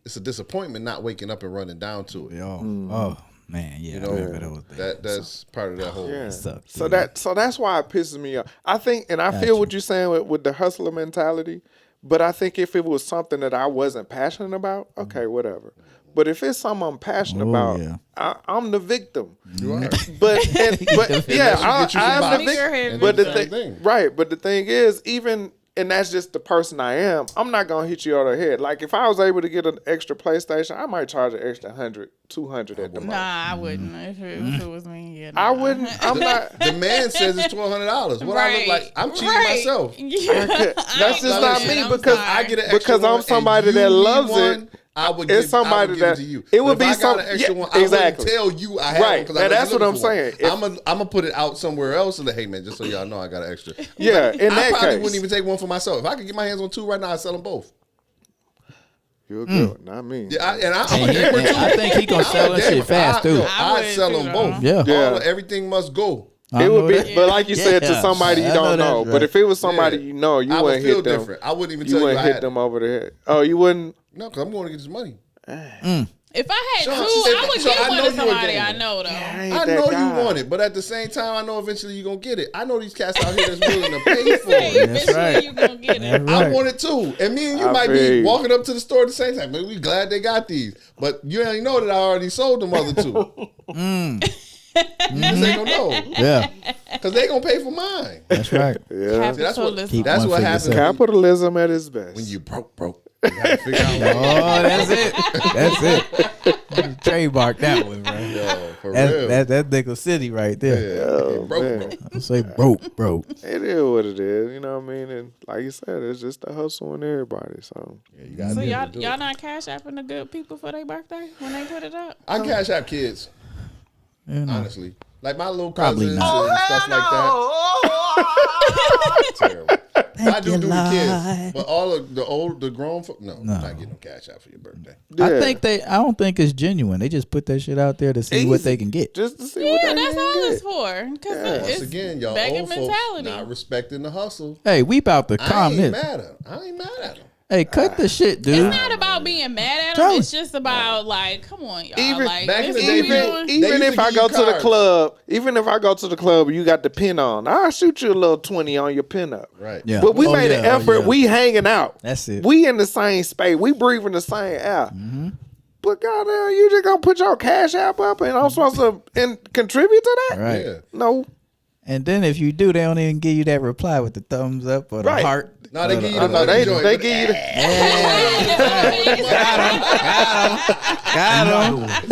it's a disappointment not waking up and running down to it. Yo. Oh, man, yeah. You I remember know, those days. that's part of that whole. Yeah. sucked, So dude. that's why it pisses me off. I think, and I feel what you're saying with the hustler mentality, but I think if it was something that I wasn't passionate about, okay, whatever. But if it's something I'm passionate Oh, about, yeah. I'm the victim. You are. But yeah, Unless you get you some I'm the box. victim. And But then the same thing, thing. right? But the thing is, even. And that's just the person I am. I'm not gonna hit you over the head. Like if I was able to get an extra PlayStation, I might charge an extra 100, 200 at the most. Nah, I wouldn't. If it was me, yeah, I nah. wouldn't. I'm not. The man says it's $1,200. What I look like? I'm cheating myself. Yeah. That's just ain't not doing me it. I'm because sorry. I get an extra because one I'm and somebody you that need loves one, it. I would It's give, somebody I would that- give it to you. it would If be I got some- an extra yeah, one. I exactly. wouldn't tell you I had Right. one because Now, I that's what I'm looking for saying. one. I'm gonna put it out somewhere else and like, hey man, just so y'all know I got an extra. Yeah, in I that probably case, wouldn't even take one for myself. If I could get my hands on two right now, I'd sell them both. you're good, not me. Yeah, I'm a And gamer too. I think he gonna sell that shit fast, too. I I'd would sell too, them though. both. Yeah. Yeah. Everything must go. It would be, that. but like you said, to Yeah. somebody you I don't know know. that's But right. if it was somebody Yeah. you know, you I would wouldn't feel hit them. different. I wouldn't even You tell you wouldn't I hit had them over the head. Oh, you wouldn't. No, because I'm going to get this money. If I had Sean, two, she said I would that- Sean, get I one know to you a somebody gamer. I know though. I know you want it, but at the same time, I know eventually you're going to get it. I know these cats out here that's willing to pay for Say it. That's eventually right. you gonna get it. That's I right. want it too. And me and you I might feel be you. walking up to the store at the same time. But we glad they got these. But you ain't know that I already sold them other two. You just ain't gonna know. Yeah, Because they going to pay for mine. that's right. Yeah. See, that's what, Capitalism. that's one what for happens yourself. Capitalism at its best. when you broke. You got to figure out Oh, that's it. That's it. Trademark that one, bro. Yo, for real. That's Nickel City right there. Yeah, Oh, broke. man. I'll say broke. It is what it is. You know what I mean? And like you said, it's just a hustle in everybody. So Yeah, you gotta So be able to do y'all it. not cash apping the good people for their birthday when they put it up? I Cash App kids, You know. honestly. Like my little Probably cousins not. and stuff like that. Terrible. I do you, the Lord. kids, but all of the grown folk. No, you're not getting no Cash App for your birthday. yeah. I don't think it's genuine. They just put that shit out there to see what they can get. just to see what Yeah, they that's can all get. it's for. Because Once it's again, y'all begging old mentality. folks not respecting the hustle. Hey, we about to I calm ain't this. mad at them. I ain't mad at them. Hey, cut the shit, dude. It's not about being mad at Tell them. me. It's just about like, come on, y'all. Even- like, back in this the is day, what we people- doing. They Even used if to I give go you to the cards. club, even if I go to the club and you got the pin on, I'll shoot you a little 20 on your pin up. Right. Yeah. But we Oh, made an yeah, oh, effort. yeah. We hanging out. That's it. We in the same space. We breathing the same air. But goddamn, you just gonna put your Cash App up and I'm supposed to contribute to that? Right. Yeah. No. And then if you do, they don't even give you that reply with the thumbs up or the Right. heart. No, they give you I the know money they joint. they but- give you the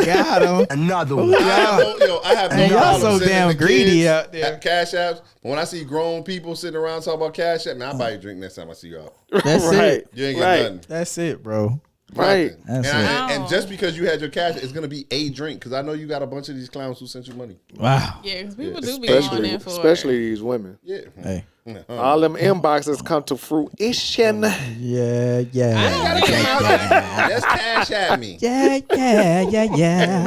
Got him. Another Ooh, one. y'all. I have no Hey, y'all problem so sending damn the greedy kids out there. at Cash Apps. But when I see grown people sitting around talking about Cash App, man, I'll buy you a drink next time I see you out. That's right. it. You ain't get Right. nothing. That's it, bro. Right. Nothing. That's And just because you had your cash, it's gonna be a drink. Because I know you got a bunch of these clowns who sent you money. Wow. Yeah, because people do be going in for Especially these women. Yeah. Hey. All them inboxes come to fruition. Yeah. Just Cash at me. Yeah.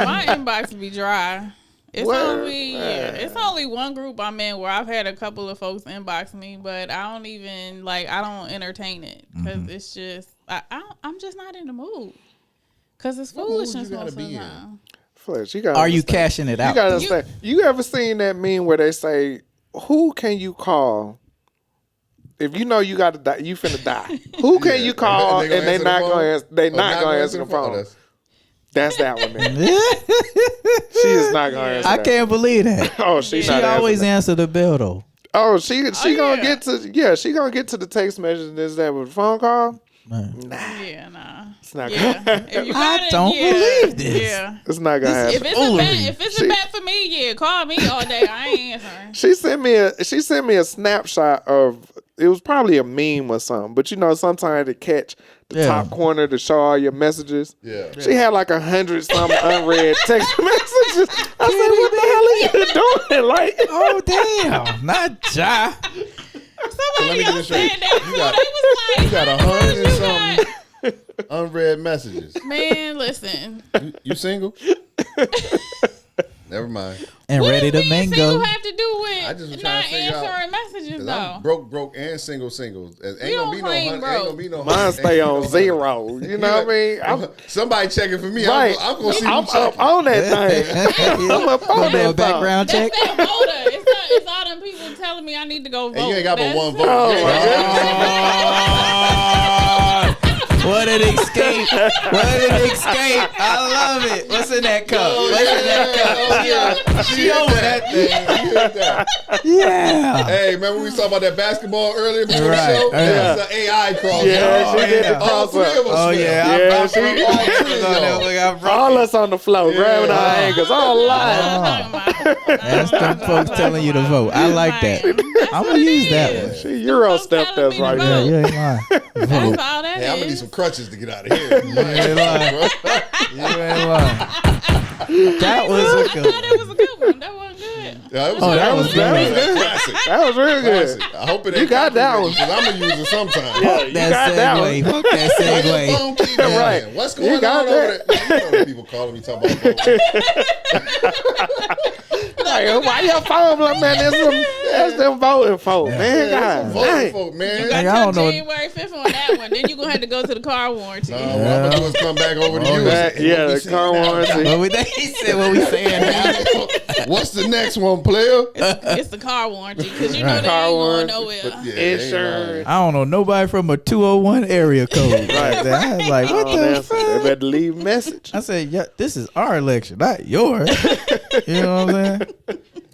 My inbox be dry. It's Well, it's only one group I'm in where I've had a couple of folks inbox me, but I don't even I don't entertain it because it's just I'm just not in the mood because it's What mood foolishness you gotta most of be the in? time. Flesh, you gotta Are you understand. cashing it You out? gotta understand. You ever seen that meme where they say, "Who can you call if you know you got to die? You finna die. Who can you call?" And they not gonna answer. They not gonna answer the phone. That's that one. Man. She is not gonna answer. I that. can't believe that. Oh, she She not always answering answer the bell though. that. Oh, she gonna yeah. get to she gonna get to the text message and this that with a phone call. Yeah, nah. It's not Yeah, gonna. if you I got it, don't yeah, believe this. Yeah. It's not gonna happen. If it's a bet for me, yeah, call me all day. I ain't answering. She sent me a snapshot of it was probably a meme or something, but you know sometimes to catch the Yeah. top corner to show all your messages. Yeah. She had like 100 some unread text messages. I said, "What the hell are you doing?" Like, Oh damn, not Ja. Somebody get else this straight. said that You before. got- They was like, You got "How much 100 and you got?" something unread messages. Man, listen. You single? Never mind. And What ready does to being mingle. single have to do I just was with trying not to figure out. answering messages, Cause though? I'm broke, and single. Ain't We gonna be don't no claim hundred. Ain't broke. gonna be no. mine hundred, stay ain't on no zero. You know what I mean? hundred. Somebody checking for me. Right. I'm gonna see I'm who checking. up on that thing. I'm up on Do a that background check. That's that voter. It's all them people telling me I need to go vote. And you ain't got but That's- one vote. Oh, You ain't got- What an escape! What an escape! I love it. What's in that cup? What's in that cup? She over that thing. You heard that. Yeah. Hey, remember we was talking about that basketball earlier before Right, the show? yeah. That's an AI cross. Yeah, she did the All cross three up. of us. Oh went. yeah. Yeah, I she- broke all three of y'all. All us on the floor, grabbing our ankles, all live. I'm talking about. That's them folks telling you to vote. I like that. I'm gonna use that one. She Euro stepped us right Yeah, now. you ain't lying. That's Vote. all that Hey, I'm gonna need is. some crutches to get out of here. You ain't lying. You ain't lying. That was a I good thought one. it was a good one. That wasn't good. Yeah, it was Oh, good. that was good. Classic. That was real good. Classic. I hope it You ain't got that one. because I'm gonna use it sometime. Yeah, you got That that segue. one. Fuck that Why your segue. phone keep Right. ringing? What's You going got on over there? Man, you know the people calling me talking about voting. Like, why your phone like, man? That's them voting folk, man. God, Voting dang. folk, man. You got I don't till know. January 5th on that one. Then you're going to have to go to the car warranty. What I'm gonna do is come back over to you. Yeah, the car warranty. He said what we saying now. What's the next one, player? It's the car warranty because you know they Car ain't going warranty. nowhere. Yeah, Insurance. I don't know nobody from a 201 area code. Right. I was like, what the fuck? They better leave a message. I said, yeah, this is our election, not yours. You know what I'm saying?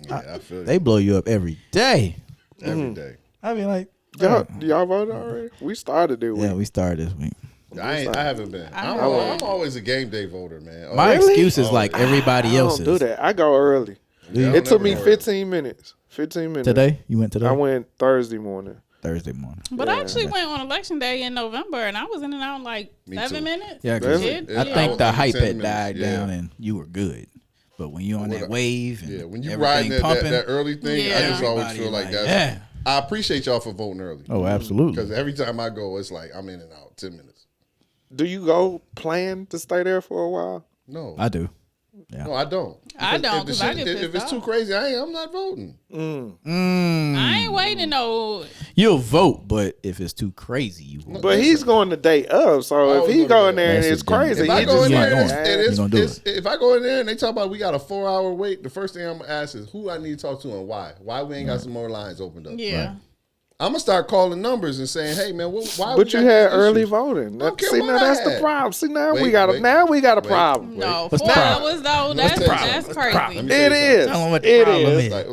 Yeah, I feel They blow you up every day. every day. I be like, Y'all voted already? We started it. yeah, we started this week. I haven't been. I'm always a game day voter, man. My Really? excuse is like everybody I else's. don't do that. I go early. Yeah, It took me never heard. 15 minutes. 15 minutes. Today? You went today? I went Thursday morning. Thursday morning. But I actually went on election day in November, and I was in and out in like Me 7 too. minutes. Yeah, 'cause Shit, I yeah. think the was hype 10 had minutes, died yeah. down and you were good. But when you on that wave and Yeah, when you everything riding pumping, that early thing, I Yeah. just always everybody feel like like, that's. yeah. I appreciate y'all for voting early. Oh, absolutely. Because every time I go, it's like I'm in and out 10 minutes. Do you go plan to stay there for a while? No, I do. no, I don't. I don't, Because 'cause I get if pissed it's too off. crazy, I'm not voting. I ain't waiting no. You'll vote, but if it's too crazy, you won't. But he's going the day up, so if always he go go to in bed. there and That's it's his game. crazy, If I he go just in you there, ain't and going. You gonna do if I go in there and they talk about we got a 4-hour wait, the first thing I'm gonna ask is who I need to talk to and why. Why we ain't got some more lines opened up? Yeah. I'm gonna start calling numbers and saying, "Hey man, why?" But we you got had these early issues? voting. don't care See, what now I that's the had. problem. See, now we Wait, got a wait. problem. No, What's 4 the problem? hours though. That's crazy. Let me It tell you is. Tell 'em what the It problem is. is. Like,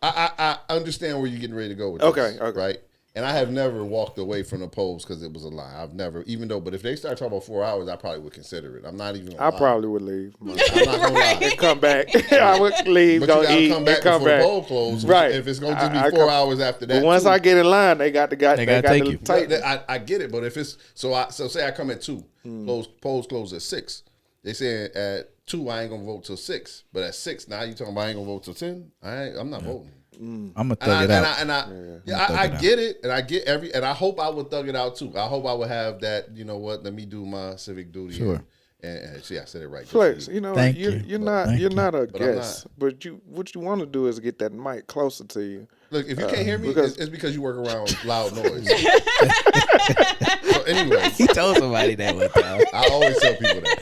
I understand where you're getting ready to go with Okay, this. okay. Right? And I have never walked away from the polls because it was a lie. I've never, even though, but if they start talking about 4 hours, I probably would consider it. I'm not even gonna I lie. probably would leave. I'm not gonna lie. And come back. I would leave, But go you gotta eat, come back and come before back. the poll closes. Right. If it's gonna just be I 4 come- hours after that. But once too. I get in line, they got gotta take you. take No, I get it, but if it's so say I come at 2, polls close at 6. They saying at 2 I ain't gonna vote till 6, but at 6 now you talking about I ain't gonna vote till 10. I'm not voting. I'm gonna thug it out. I get it, and I get and I hope I would thug it out too. I hope I would have that. You know what? Let me do my civic duty. Sure. And see, I said it right. Flex, you know, Thank you're you. not Thank you're you. not a But I'm guest, but what you want to do is get that mic closer to you. Look, if you can't hear me, because- it's because you work around loud noise. So anyway, He told somebody that one time. I always tell people that.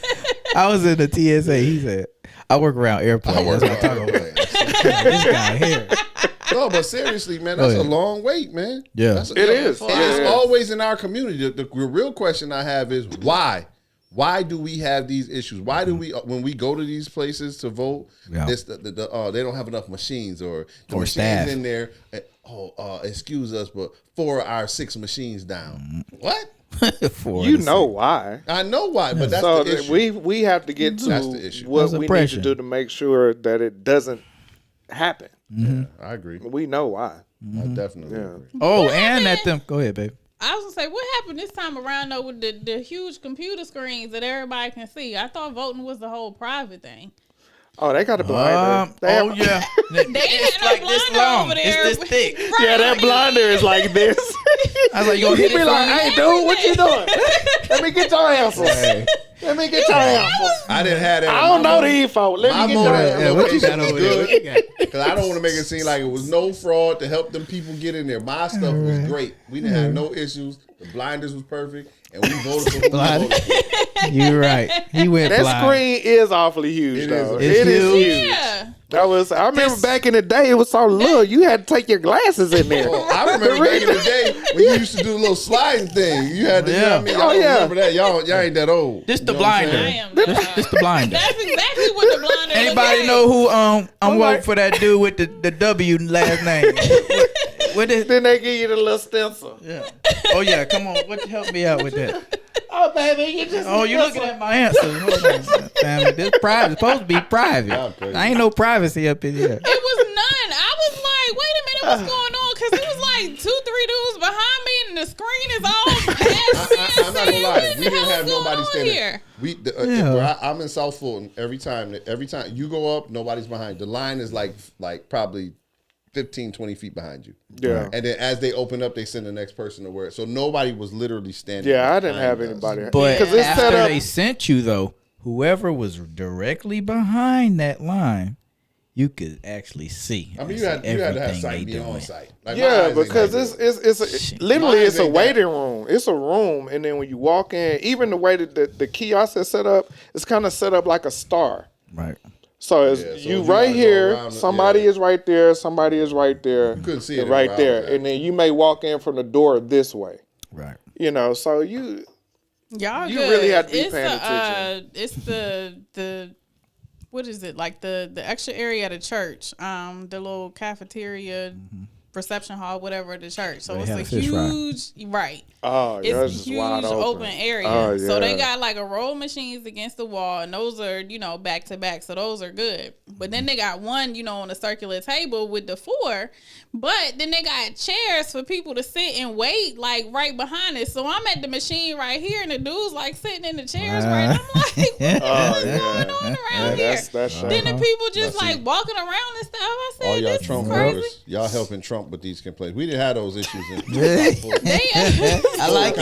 I was in the TSA. He said, I work around airplanes. I work That's what I'm around talking about. airplanes. This guy here. No, but seriously, man, that's a ahead. long wait, man. Yeah. It is. And Yeah. it's always in our community. The real question I have is why? Why do we have these issues? Why do we, when we go to these places to vote, Yeah. they don't have enough machines or the Or machines staff. in there? Excuse us, but 4 of our 6 machines down. What? You know why? I know why, but that's So the issue. we have to get to That's the issue. what That's we need oppression. to do to make sure that it doesn't happen. I agree. We know why. I definitely Yeah. agree. Oh, and at them. Go ahead, babe. I was gonna say, what happened this time around though with the huge computer screens that everybody can see? I thought voting was the whole private thing. Oh, they got a blinder. They have- yeah. It's like this long. It's this thick. Yeah, that blinder is like this. I was like, you gonna He hit be it for like, me? "Hey, dude, what you doing? Let me get your answers. Hey. Let me get your answers. I didn't have that. I don't know these folks. Let My me get your motive- answers." Yeah, what you got Location over was there? What you got? Because I don't want to make it seem like it was no fraud to help them people get in there. My stuff was great. We didn't have no issues. The blinders was perfect, and we voted for who we Blind. voted for. You're right. He went That blind. screen is awfully huge, It though. is. It is It's huge. Yeah. I remember back in the day, it was so little. You had to take your glasses in there. Oh, I remember back in the day when you used to do a little sliding thing. You had to, you know what I mean? Yeah. Y'all Oh, yeah. remember that? Y'all ain't that old. This the You know what I'm blinder. I saying? am. This the blinder. That's exactly what the blinder. Anybody was know who I'm like- voting for that dude with the W last name? What is? Then they give you the little stencil. Yeah. Oh yeah, come on. What help me out with that? Oh, baby, you just. Oh, you looking at my answers? Hold on, family. This private. It's supposed to be private. Y'all crazy. I ain't no privacy up in here. It was none. I was like, wait a minute, what's going on? Because it was like 2-3 dudes behind me, and the screen is all past me. I'm not gonna lie. We didn't have nobody standing. here. Yeah. Where I'm in South Fulton. Every time you go up, nobody's behind. The line is like probably 15, 20 feet behind you. Yeah. And then as they open up, they send the next person to wear it. So nobody was literally standing. Yeah, I didn't have behind us. anybody. But because it's set after up. they sent you though, whoever was directly behind that line, you could actually see. I mean, you had to have sight beyond sight. Like, yeah, because it's literally it's a ain't waiting room. It's a room, and then when you walk in, even the way that the kiosk is set up, it's kind of set up like a star. Right. So it's you right here, somebody is right there, somebody is right there. You couldn't see it right there, and then you may walk in from the door this way. Right. You know, so y'all you really have to be paying attention. It's the what is it, like the extra area at a church, the little cafeteria, reception hall, whatever at the church. So it's a huge right. Oh, yeah, it's a huge open area. Oh, yeah. So they got like a row of machines against the wall, and those are, back to back. So those are good. But then they got one, on a circular table with the 4. But then they got chairs for people to sit and wait, like right behind it. So I'm at the machine right here, and the dude's like sitting in the chairs right. I'm like, what is going on around here? Then the people just like walking around and stuff. I said, all y'all this Trump is crazy. voters, y'all helping Trump with these complaints. We didn't have those issues. I like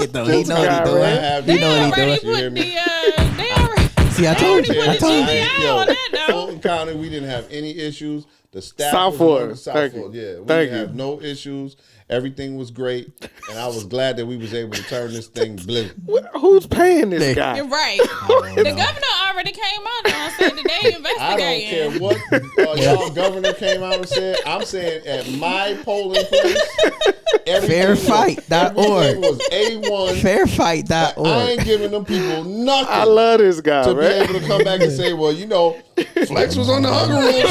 it though. He know what he doing. They already put the See, I told you. on that though. Fulton County, we didn't have any issues. The staff Southwood. Southwood, yeah. We didn't have no issues. Everything was great. And I was glad that we was able to turn this thing blue. Who's paying this guy? You're right. The governor already came out and said that they investigating. I don't care what y'all governor came out and said. I'm saying at my polling place, Fairfight.org was A1. Fairfight.org. I ain't giving them people nothing. I love this guy, to be able to come back and say, well, Flex was on the hunger room.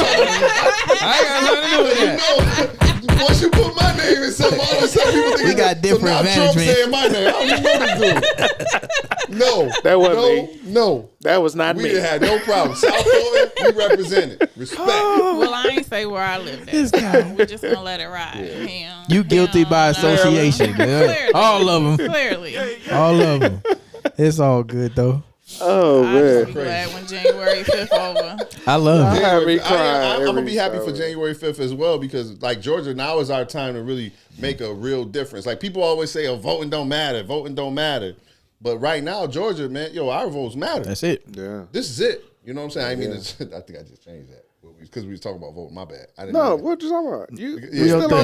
I ain't got nothing to do with that. Once you put my name in some other people think we got different so now management. Trump saying my name. I don't even know this dude. No, that wasn't me. No, that was not me. We didn't have no problem. South Florida, we represented. Respect. Well, I ain't say where I lived at. We're just gonna let it ride. Yeah. You guilty by association. All of them. Clearly. All of them. It's all good though. Oh man! I'm glad when January 5th over. I love it. I'm gonna be happy for January 5th as well, because like Georgia, now is our time to really make a real difference. Like people always say, "Oh, voting don't matter. Voting don't matter." But right now, Georgia, man, our votes matter. That's it. Yeah. This is it. You know what I'm saying? I mean, I think I just changed that because we was talking about voting. My bad. I didn't No, what you talking about?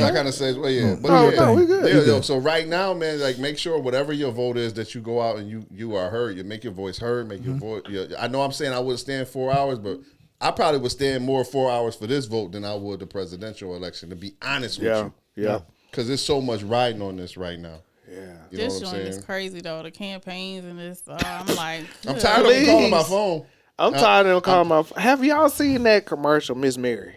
I kind of says, well, yeah. But no, we good. So right now, man, like make sure whatever your vote is that you go out and you are heard. You make your voice heard. Make your voice. I know I'm saying I would stand 4 hours, but I probably would stand more 4 hours for this vote than I would the presidential election. To be honest with you, yeah, because there's so much riding on this right now. Yeah, you know this what I'm joint saying? is crazy though. The campaigns and this, I'm like, I'm tired of them calling my phone. I'm tired of them calling my phone. Have y'all seen that commercial, Miss Mary?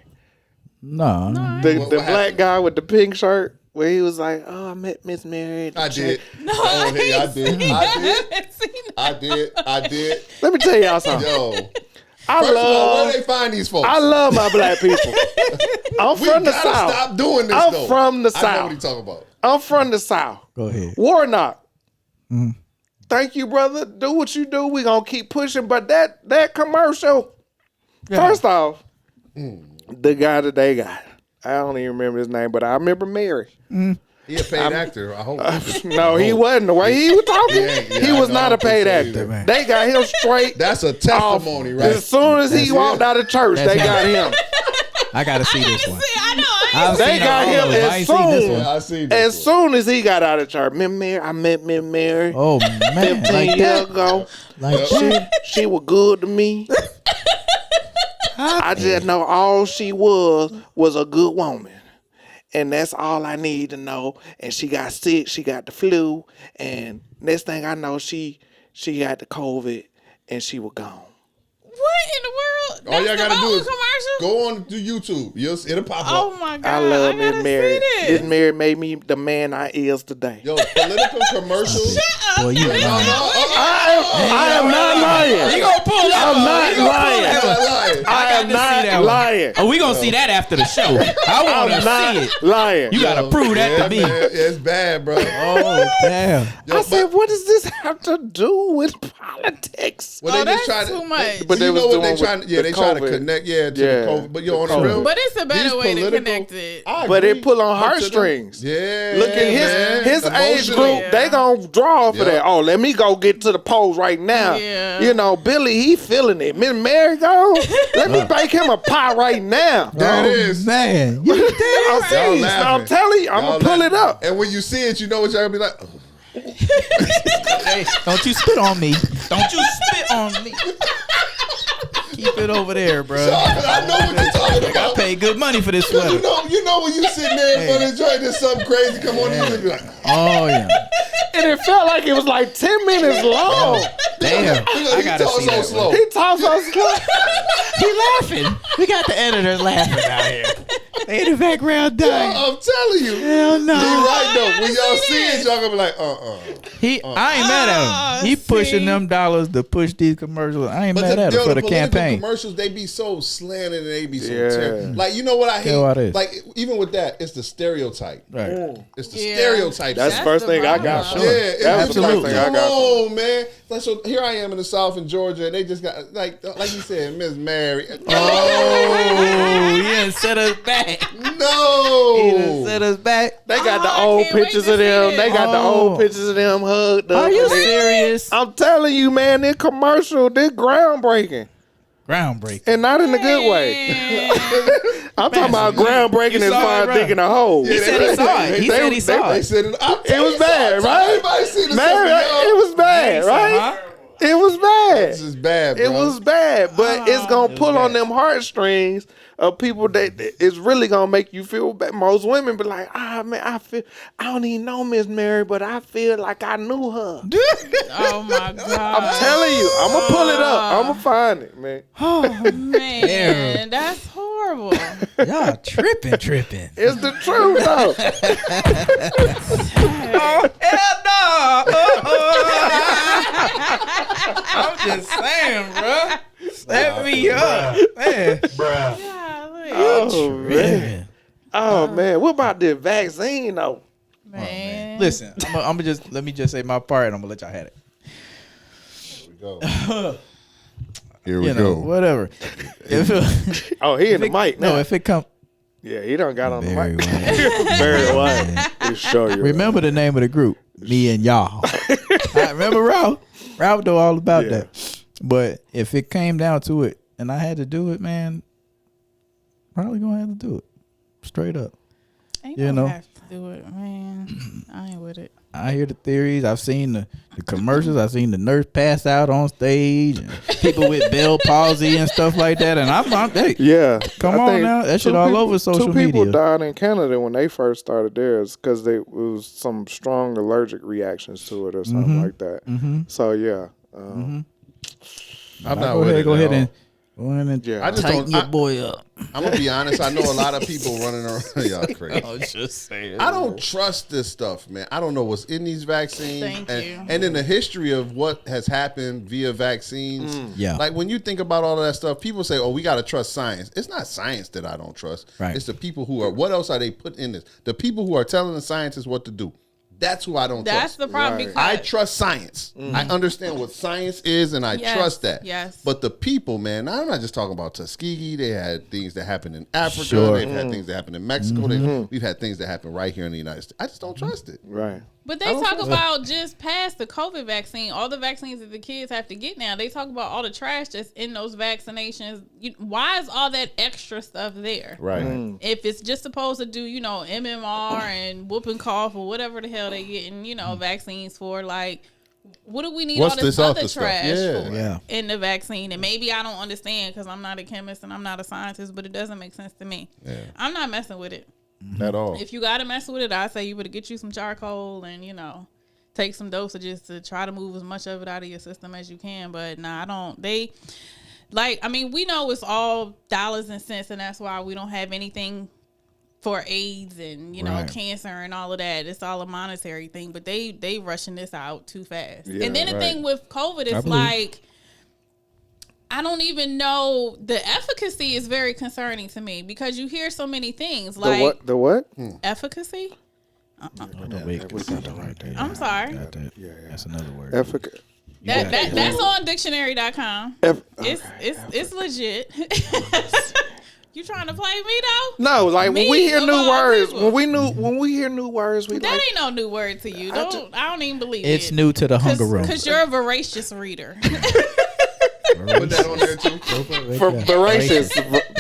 No. The black guy with the pink shirt where he was like, "Oh, I met Miss Mary." I did. No, I did. Let me tell y'all something. Yo. First of all, where they find these folks? I love my black people. I'm from the South. Stop doing this. I'm from the South. I know what you talking about. I'm from the South. Go ahead. Warnock. Thank you, brother. Do what you do. We gonna keep pushing. But that commercial. First off, the guy that they got, I don't even remember his name, but I remember Mary. He a paid actor, I hope. No, he wasn't. The way he was talking, he was not a paid actor. They got him straight. That's a testimony, right? As soon as he walked out of church, they got him. I gotta see this one. They got him as soon as he got out of church. I met Miss Mary. Oh man, 15 years ago. Like she was good to me. I just know all she was a good woman. And that's all I need to know. And she got sick. She got the flu. And next thing I know, she got the COVID and she was gone. What in the world? All y'all gotta do is commercial? go on to YouTube. It'll pop up. Oh my God. I love Miss Mary. Miss Miss Mary made me the man I is today. Yo, political commercials. boy, you lying. I am not lying. You gonna pull that? I'm not lying. I am not lying. Oh, we gonna see that after the show. I want to see it. Lying. You gotta prove that to me. Man, it's bad, bro. Oh damn. I said, what does this have to do with politics? Well, that's too much. But they was doing they trying to connect, to the COVID. But on the real, but it's a better way to connect it. But it pull on heartstrings. Yeah. Look at his age group. They gonna draw for that. Oh, let me go get to to the polls right now. Yeah. You know, Billy, he feeling it. Miss Mary, go. Let me bake him a pie right now. There it is. Man. I'm serious. I'm telling you, I'm Y'all gonna pull it up. And when you see it, you know what y'all gonna be like. Hey, don't you spit on me. Don't you spit on me. Keep it over there, bro. I know what you're talking about. I paid good money for this sweater. You know when you sitting there in front of the joint, there's something crazy come on, you be like, Oh, yeah. And it felt like it was like 10 minutes long. Damn. I gotta talk see so that slow. one. He talks so slow. He laughing. We got the editors laughing out here. They in the background dying. I'm telling you. Hell no. You're right though. When y'all see it, y'all gonna be like, I ain't mad at him. He pushing them dollars to push these commercials. I ain't mad at him for the campaign. Commercials, they be so slanted and they be so Yeah. terrible. Like, you know what I Tell what it hate? is. Like, even with that, it's the stereotype. Right. It's the stereotype. That's the shit. first thing I problem. got. Sure. Yeah, That's it's the like, first thing I come got. on, man. Like, so here I am in the South in Georgia, and they just got like you said, Miss Mary. Oh, he done set us back. He done No. set us back. They got the I old can't wait pictures to of them. see They it. got the old pictures of them hugged up. Are you And they- serious? I'm telling you, man, this commercial, this groundbreaking. Groundbreaking. And not in a good way. I'm talking about groundbreaking as saw far it, as right? digging a hole. He said he saw it. He said he saw They it. said it. It was bad, right? Everybody seen the Man, it was bad, right? Huh? It was bad. This is bad, bro. It was bad, but it's gonna pull on bad. them heartstrings of people that it's really gonna make you feel bad. Most women be like, man, I don't even know Miss Mary, but I feel like I knew her. Oh my God. I'm telling you, I'm gonna pull it up. I'm gonna find it, man. Oh man, Damn. that's horrible. Y'all tripping. It's the truth, though. Oh, hell no. I'm just saying, bro. Set me up. Man. Golly. Oh man. Tripping. Oh man. What about the vaccine though? Man. Listen, let me just say my part and I'm gonna let y'all have it. Here we You know, whatever. If Oh, he in the mic now. no, if it come Yeah, he done got on the very mic. well. Very well. We'll show you. Remember the name of the group, me and y'all. I remember Ralph. Ralph know all about Yeah. that. But if it came down to it and I had to do it, man, probably gonna have to do it. Straight up. Ain't you no know. have to do it, man. I ain't with it. I hear the theories. I've seen the commercials. I've seen the nurse pass out on stage and people with Bell palsy and stuff like that. And I'm hey, Yeah. Come I on think now. That shit two all people- over social Two people media. died in Canada when they first started theirs because it was some strong allergic reactions to it or something like that. So, yeah. I'm not go with ahead, it go at ahead all. and go ahead and Yeah. I just tighten don't. your boy up. I'm gonna be honest. I know a lot of people running around. Y'all crazy. I was just saying. I don't trust this stuff, man. I don't know what's in these vaccines. Thank and, you. and in the history of what has happened via vaccines, Yeah. like when you think about all of that stuff, people say, "Oh, we got to trust science." It's not science that I don't trust. Right. It's the people who are. What else are they put in this? The people who are telling the scientists what to do. That's who I don't That's trust. the problem. Right. I Because trust science. I understand what science is, and I Yes, trust that. yes. But the people, man, I'm not just talking about Tuskegee. They had things that happened in Africa. Sure. They've had things that happened in Mexico. We've had things that happen right here in the United States. I just don't trust it. Right. But they talk about just past the COVID vaccine, all the vaccines that the kids have to get now. They talk about all the trash that's in those vaccinations. Why is all that extra stuff there? Right. If it's just supposed to do, MMR and whooping cough or whatever the hell they getting, vaccines for, like, what do we need What's all this this other other stuff? trash Yeah. for Yeah. in the vaccine? And maybe I don't understand because I'm not a chemist and I'm not a scientist, but it doesn't make sense to me. Yeah. I'm not messing with it. At all. If you gotta mess with it, I say you better get you some charcoal and take some dosages to try to move as much of it out of your system as you can. But nah, I don't. We know it's all dollars and cents, and that's why we don't have anything for AIDS and Right. cancer and all of that. It's all a monetary thing, but they rushing this out too fast. Yeah, and then the right. thing with COVID I is believe. like, I don't even know. The efficacy is very concerning to me because you hear so many things like The what? efficacy. Hold on, wait. We got that right there. I'm sorry. Got that. That's another word. Effic- That's on dictionary.com. eff- It's legit. You trying to play me though? No, like when Me, we hear of new all words, people. when we hear new words, we That like. ain't no new word to you. I don't even believe It's it. new to the hunger room. Because you're a voracious reader. Put that on there too. For voracious.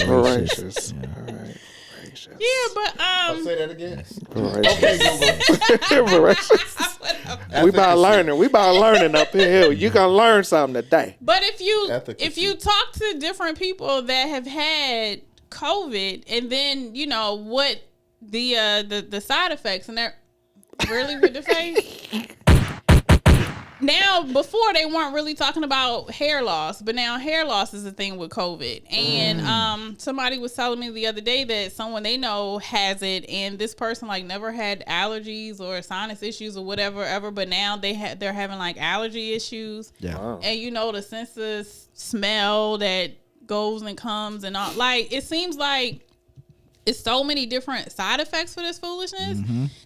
Voracious. Voracious. Yeah. All right. Voracious. Yeah, but I'll say that again. Voracious. Okay, Google. Voracious. We about learning. We about learning up here. You gonna learn something today. But if Efficacy. you talk to different people that have had COVID, and then you know what the side effects, and they're really with the face. Now, before they weren't really talking about hair loss, but now hair loss is a thing with COVID. And somebody was telling me the other day that someone they know has it, and this person like never had allergies or sinus issues or whatever ever, but now they're having like allergy issues. Yeah. Wow. And you know the sense of smell that goes and comes and all. Like it seems like it's so many different side effects for this foolishness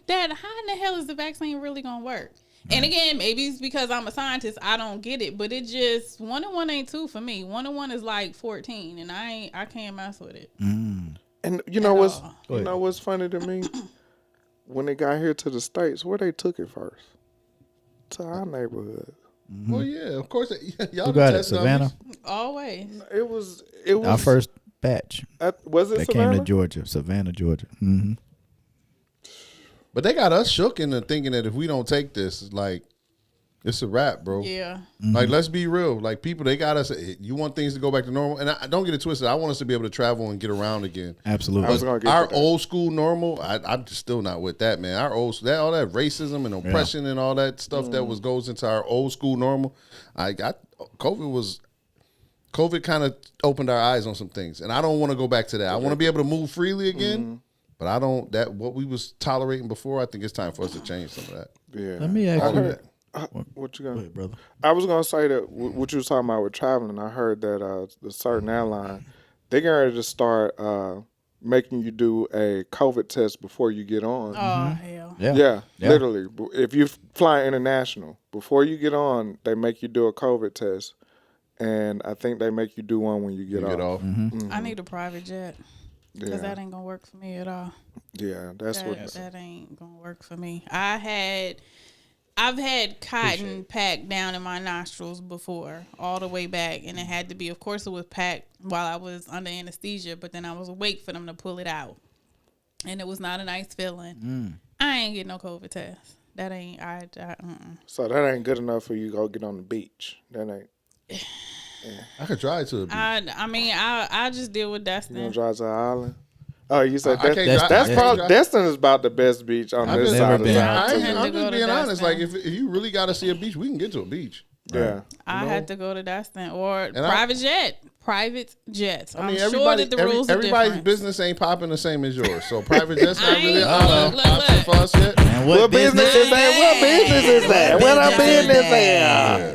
that how in the hell is the vaccine really gonna work? And again, maybe it's because I'm a scientist. I don't get it, but it just 1 and 1 ain't 2 for me. 1 and 1 is like 14, and I can't mess with it. And you know what's all. what's funny to me? When they got here to the States, where they took it first? To our neighborhood. Well, yeah, of course. Y'all Who the got it? test Savannah? dummies. Always. It was Our first batch was it that Savannah? came to Georgia, Savannah, Georgia. Mm-hmm. But they got us shook into thinking that if we don't take this, it's like, it's a wrap, bro. Yeah. Like, let's be real. Like, people, they got us. You want things to go back to normal. And I don't get it twisted. I want us to be able to travel and get around again. Absolutely. I was gonna get Our to that. old school normal, I'm just still not with that, man. Our old, all that racism and oppression and all that stuff that goes into our old school normal. COVID kind of opened our eyes on some things. And I don't want to go back to that. I want to be able to move freely again. But I don't, what we was tolerating before, I think it's time for us to change some of that. Yeah. Let me ask you. What you got? Go ahead, brother. I was gonna say that what you was talking about with traveling. I heard that the certain airline they're getting ready to start making you do a COVID test before you get on. Oh hell. Yeah, literally. If you fly international, before you get on, they make you do a COVID test, and I think they make you do one when you get off. I need a private jet. Because that ain't gonna work for me at all. Yeah, That ain't gonna work for me. I've had cotton packed down in my nostrils before, all the way back, and it had to be. Of course, it was packed while I was under anesthesia, but then I was awake for them to pull it out, and it was not a nice feeling. I ain't getting no COVID test. That ain't. So that ain't good enough for you to go get on the beach. That ain't. I could drive to the beach. I mean, I just deal with You Destin. gonna drive to the island? Oh, you said I can't drive- that's I probably can't drive. Destin is about the best beach on I've this been- side of never been. town. I had to I'm go just to being honest. Destin. Like, if you really got to see a beach, we can get to a beach. Yeah. I had to go to Destin or I- private jet. Private jets. I mean, I'm sure that the rules are everybody's different. business ain't popping the same as yours. So private jet's I not really ain't- an look. option for us yet. And What business is that? What business is that? What a business is that?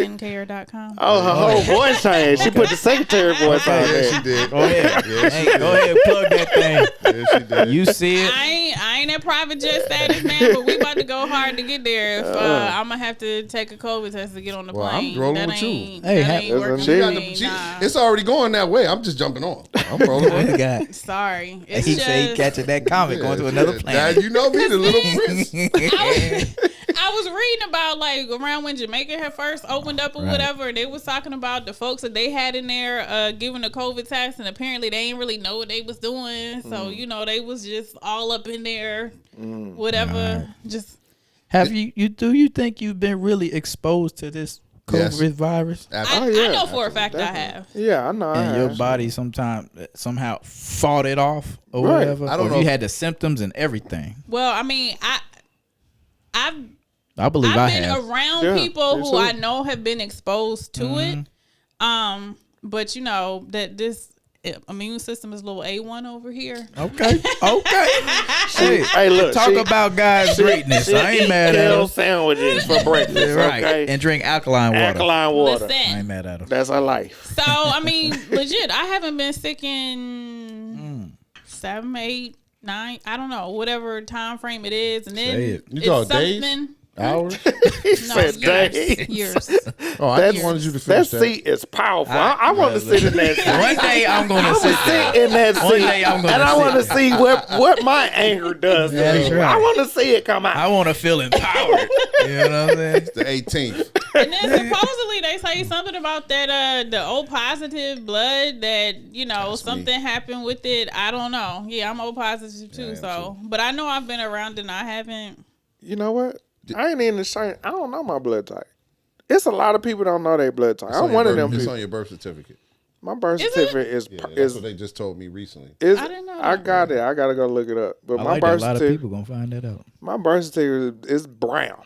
JylenSkincare.com. Oh, her whole voice changed. She put the secretary voice on Yeah, there. she did. Go ahead. Yeah, she Hey, did. go ahead, plug that thing. Yeah, she did. You see it? I ain't at private jet status, man, but we about to go hard to get there. If I'm gonna have to take a COVID test to get on the Well, I'm plane. rolling that with you. ain't, Hey, that ain't that's working what for she got me. Nah. it's already going that way. I'm just jumping on. I'm rolling What with you it. got? Sorry, it's He just said he catching that comet going to another Now, planet. you know me, the little prince. I was reading about like around when Jamaica had first opened up or Right. whatever, and they was talking about the folks that they had in there giving the COVID test, and apparently they didn't really know what they was doing. So you know they was just all up in there, whatever. Just Have do you think you've been really exposed to this Yes. COVID virus? Absolutely. I know for a fact I have. Yeah, I know. I And your have. body somehow fought it off or Right. whatever? I don't Or know you if- had the symptoms and everything. Well, I mean, I've I believe I been have. around Yeah, people me who too. I know have been exposed to it. But you know that this immune system is a little A1 over here. Okay. Hey, Hey, look. talk she- about God's greatness. she I ain't eat mad at kale him. sandwiches for breakfast. Right. Okay. And drink alkaline water. Alkaline water. I Listen, ain't mad at him. That's her life. so I mean, legit, I haven't been sick in 7, 8, 9. I don't know, whatever time frame it is, and then Say it. You it's talk days? something. Hours? He No, said days. years. Oh, I just wanted you to finish That that. seat is powerful. I want to sit in that seat. One day I'm gonna sit there. Sit in that One seat, day I'm gonna and I sit want to see what my anger does to That's me. right. I want to see it come out. I want to feel empowered. You know what I'm saying? The 18th. And then supposedly they say something about that the O positive blood that That's something happened with it. I don't know. Yeah, I'm O positive too. I am So, but I know I've been around and I haven't. You know what? I ain't even ashamed. I don't know my blood type. It's a lot of people don't know their blood type. I'm one of them It's people. on your birth certificate. My birth Is it? certificate is Yeah, that's is what they just told me recently. is. I didn't know I that. got it. I gotta go look it up. But I my like that. A birth lot of certificate, people gonna find that out. my birth certificate is brown.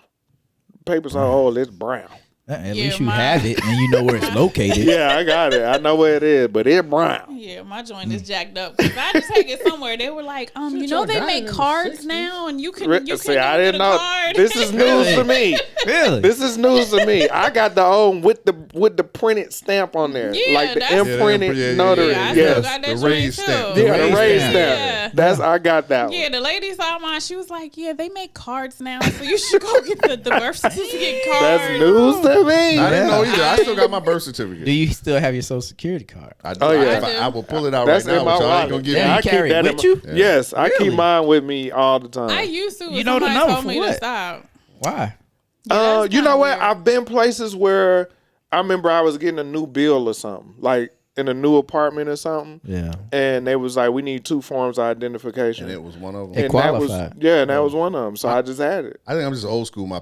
Paper so old, it's brown. At Yeah, least you mine- have it and you know where it's located. Yeah, I got it. I know where it is, but it's brown. Yeah, my joint is jacked up. Cause I just take it somewhere. They were like, you know, y'all they got it make in the cards 60s? now, and you can See, I didn't get a know. card. This is news to me. Really? This is news to me. I got the old with the printed stamp on there, Yeah, like the that's- imprinted Yeah, notary. Yeah, I yes, still got that The joint raised too. stamp. yeah, the raised raised stamp. stamp. Yeah. That's I got that one. Yeah, the lady saw mine. She was like, "Yeah, they make cards now, so you should go get the birth certificate card." That's news to me. I didn't know either. I still got my birth certificate. Do you still have your social security card? I do. Oh, yeah. I will pull it out That's right now, in my but y'all ain't wallet. gonna give Yeah, me. you I keep carry it that with in you? my, Yes, I keep Really? mine with me all the time. I used to. You know the somebody number told for me what? to stop. Why? that's You know kinda what? weird. I've been places where I remember I was getting a new bill or something, like in a new apartment or something, Yeah. and they was like, "We need 2 forms of identification." And it was one of them. It And that was qualified. and that was one of them. So I just had it. I think I'm just old school. My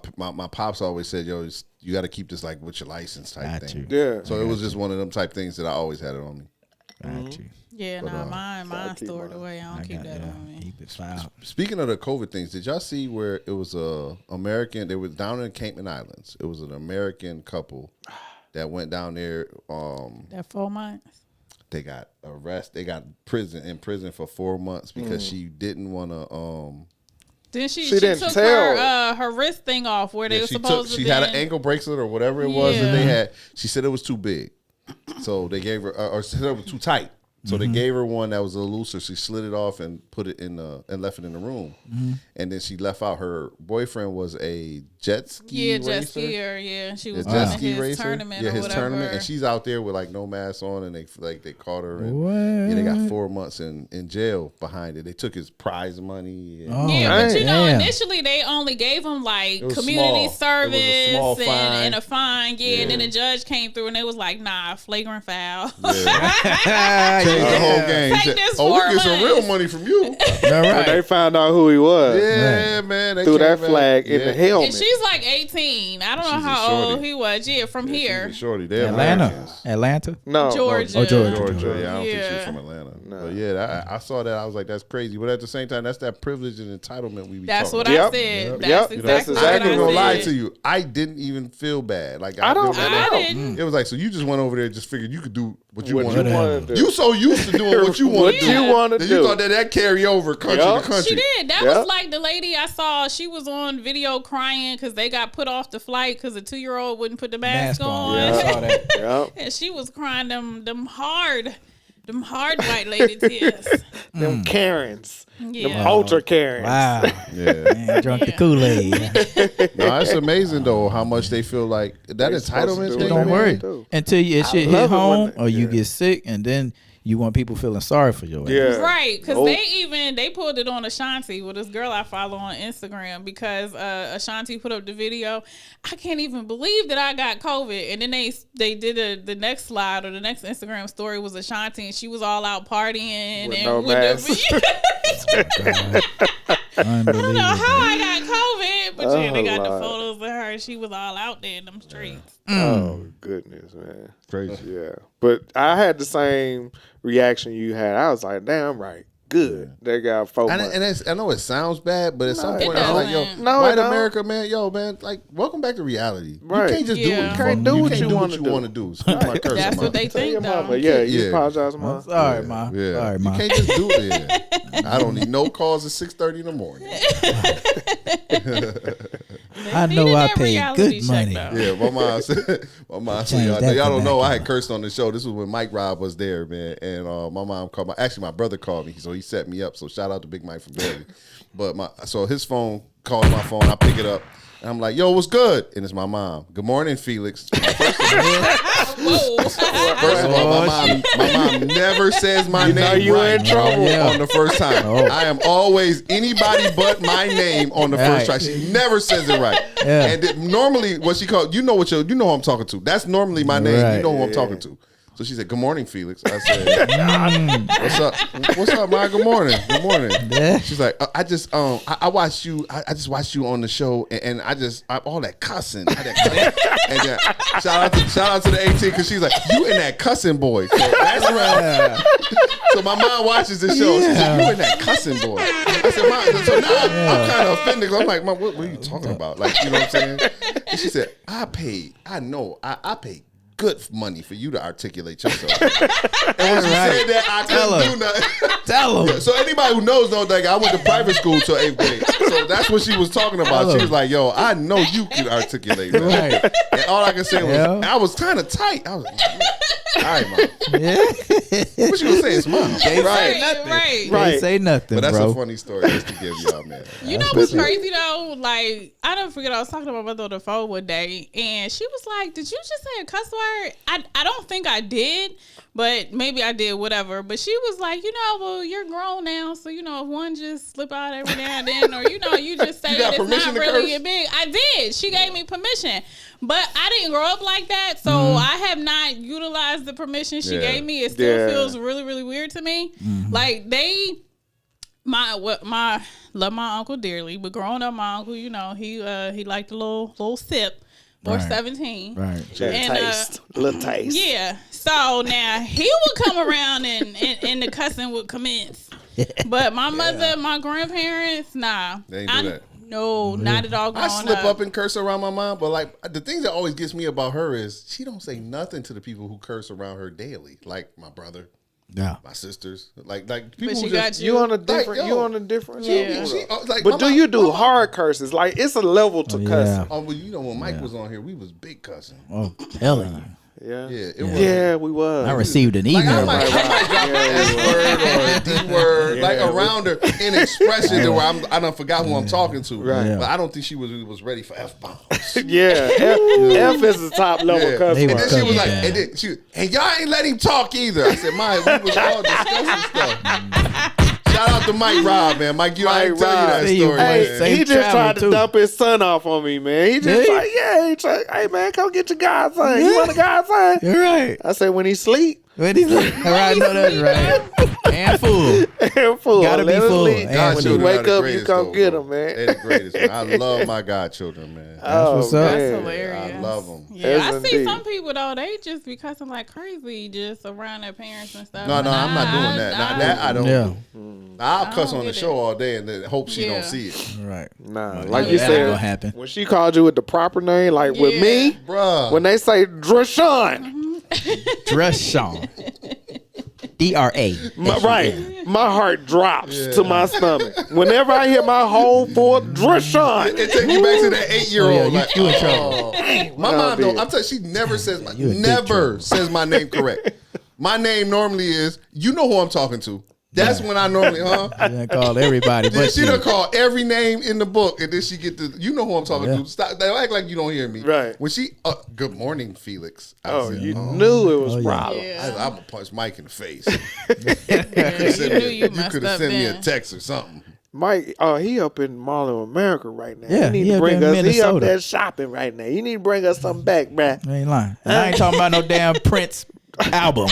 pops always said, "Yo, you got to keep this like with your license type Got thing." you. Yeah. So it was just one of them type things that I always had it on me. Got you. Yeah, nah, mine keep stored mine. away. I don't keep that on me. Keep it filed. Speaking of the COVID things, did y'all see where it was a American? They were down in Cayman Islands. It was an American couple that went down there. That 4 months. They got arrested. They got in prison for 4 months because she didn't want to. Then she didn't took tell. her wrist thing off where they were she supposed to. she had an ankle bracelet or whatever it was that Yeah. they had. She said it was too big, so they gave her, or she said it was too tight. So they gave her one that was a little looser. She slid it off and put it in and left it in the room. And then she left out her boyfriend was a jet ski jet racer. skier. Yeah, she was A jet running ski his racer. tournament Yeah, or his whatever. tournament, and she's out there with like no mask on, and they caught her. And, What? yeah, they got 4 months in jail behind it. They took his prize money. And, Oh, Yeah, but damn. initially they only gave him like was community small. It was a small service fine. and a fine. Yeah, and then the judge came through and they was like, "Nah, flagrant foul." Changed the whole game. Take He said, this "Oh, we 4 get some months." real money from you." All And right. they found out who he was. Yeah, man. They Threw that came back. flag in the And helmet. she's like 18. I don't know She's a how shorty. old he was. Yeah, from here. She's a shorty. They're Atlanta. Americans. Atlanta. No, Georgia. Oh, Georgia. Georgia. Yeah, I don't think Yeah. she's from Atlanta. But yeah, I saw that. I was like, that's crazy. But at the same time, that's that privilege and entitlement we be That's talking what about. I Yep. said. Yep. That's Yep. exactly, That's I what exactly ain't I gonna lie said. to you. I didn't even feel bad. Like I don't I know. didn't. It was like, so you just went over there and just figured you could do what you What want you to do. want to do. You so used to doing what you want What to do. you wanna that do. You thought that carry over country Yup. to country. She did. That Yep. was like the lady I saw. She was on video crying because they got put off the flight because the 2-year-old wouldn't put the mask on. Yeah, I saw that. Yep. And she was crying them hard white lady tears. Them Karens. Them Yeah. ultra Karens. Wow. Yeah. Man, drunk the Kool-Aid. No, it's amazing though how much they feel like that They supposed to entitlement do thing. Don't what man. worry do. until it shit hit love it when home they- or you yeah. get sick, and then you want people feeling sorry for your ass. Yeah. Right, because Nope. they pulled it on Ashanti with this girl I follow on Instagram because Ashanti put up the video. I can't even believe that I got COVID, and then they did the next slide or the next Instagram story was Ashanti, and she was all out partying With and no mask. I don't know how I got COVID, but yeah, they Oh, got the Lord. photos of her. And she was all out there in them streets. Oh goodness, man. Crazy. Yeah, but I had the same reaction you had. I was like, "Damn right, good." They got 4 months. And I know it sounds bad, but at some it point, I'm like, yo, doesn't. No, it white don't. America, man, yo, man, like, welcome back to reality. Right. You can't just do Yeah. what you Can't do what you want wanna to do. do. Excuse my curse. That's mama. what they Tell your think, mama, though. yeah, you Yeah. apologize, I'm mom. sorry, ma. Yeah. Sorry, You ma. can't just do it. I don't need no calls at 6:30 in the morning. I They know needed I that paid reality good check, money. though. Yeah, my mom said, Change y'all, that y'all don't for know, back I in. had cursed on the show. This was when Mike Robb was there, man. And my mom called actually my brother called me, so he set me up. So shout out to Big Mike from Barely. But so his phone calls my phone. I pick it up. And I'm like, yo, what's good? And it's my mom. Good morning, Felix. First of all, my mom never says my name right in trouble on the first time. I am always anybody but my name on the first try. She never says it right. Yeah. And normally, what she called, you know who I'm talking to. That's normally my name. Right. You know who I'm talking to. So she said, good morning, Felix. I said, what's up? What's up, Ma? Good morning. Good morning. Yeah. She's like, I watched you. I just watched you on the show, and all that cussing. And shout out to the 18 because she's like, you and that cussing boy. So that's right. So my mom watches the show. She said, you and that cussing boy. I said, Mom, so now I'm kind of offended. I'm like, Mom, what are you talking about? Like, you know what I'm saying? And she said, I paid good money for you to articulate yourself. And when she said that, I couldn't do nothing. Tell him. So anybody who knows, like, I went to private school till 8th grade. So that's what she was talking about. She was like, yo, I know you can articulate that. Right. And all I can say was, I was kind of tight. I was like, all right, Mom. Yeah. What you gonna say? It's Mom. Right. They say nothing, But that's bro. a funny story just to give y'all, man. You know what's crazy though? Like, I don't forget I was talking to my mother on the phone one day, and she was like, "Did you just say a cuss word?" I don't think I did, but maybe I did. Whatever. But she was like, well, you're grown now, so if one just slip out every now and then, or you just say got it's permission not to really curse? big. I did. She gave me permission, but I didn't grow up like that, so I have not utilized the permission she gave me. It still feels really, really weird to me. Like love my uncle dearly, but growing up, my uncle, he liked a little sip. Or 17. Right. Little taste. Yeah. So now he would come around and the cussing would commence. But my mother, my grandparents, nah. They ain't do that. No, not at all growing I slip up and curse around my mom, but like the thing that always gets me about her is she don't say nothing to the people who curse around her daily, like my brother. Yeah. My sisters, like people But she who got just you. You on a different. Like, yo, you on a different. Yeah. level. But do you do hard curses? Like it's a level to cussing. Oh, well, when Mike was on here, we was big cussing. Oh, telling you. Yeah. Yeah, it was. Yeah, we was. I received an Like, email. I might drop an S-word or a D-word, like around her in expression to where I don't forgot who I'm talking to. Right. Yeah. But I don't think she was ready for F-bombs. Yeah, F is the top level Yeah. cuss They word. And then she was like, Yeah. and y'all ain't let him talk either. I said, Mike, we was all discussing stuff. Shout out to Mike Rob, man. Mike, I ain't tell you that See you, story, boy. man. Same He just tried to too. dump his son off on me, man. He just Did like, hey man, come get your godson. You want a godson? You're right. I said, when he sleep, When he's like, I know that's right. And fool. full. Gotta be Let him full. sleep. And When he fool. wake are the up, you greatest, come though, get bro. him, man. They the greatest, man. I love my godchildren, man. Oh, what's up. That's man. hilarious. I love them. Yeah, Yes, I see indeed. some people though, they just be cussing like crazy just around their parents and stuff. No, And I'm not doing that. Now, that I don't Yeah. do. I'll cuss don't on the get show it. all day and then hope she Yeah. don't see it. Right. Nah, Well, like yeah, you that ain't said, gonna happen. when she called you with the proper name, like with me, Bruh. when they say Drashawn, Drashawn. D-R-A. right, my heart drops to my stomach. Whenever I hear my whole fourth Drashawn, It take you back to that 8-year-old. Oh, yeah, like, you in trouble. My mom big. don't. I'm telling you, she never says you in big never trouble. says my name correct. My name normally is. You know who I'm talking to. That's when I normally, I call everybody, Then but she you. done call every name in the book, and then she get the. You know who I'm talking Yeah. to. Stop. They act like you don't hear me. Right. When she, good morning, Felix. I oh, said, you knew it was Oh, yeah. problem. Yeah. I'm gonna punch Mike in the face. You knew you messed could have up sent me a then. text or something. Mike, he up in Mall of America right now. Yeah, he need he to up bring in us. He up Minnesota. there shopping right now. You need to bring us something back, bruh. I ain't lying. And I ain't talking about no damn Prince album.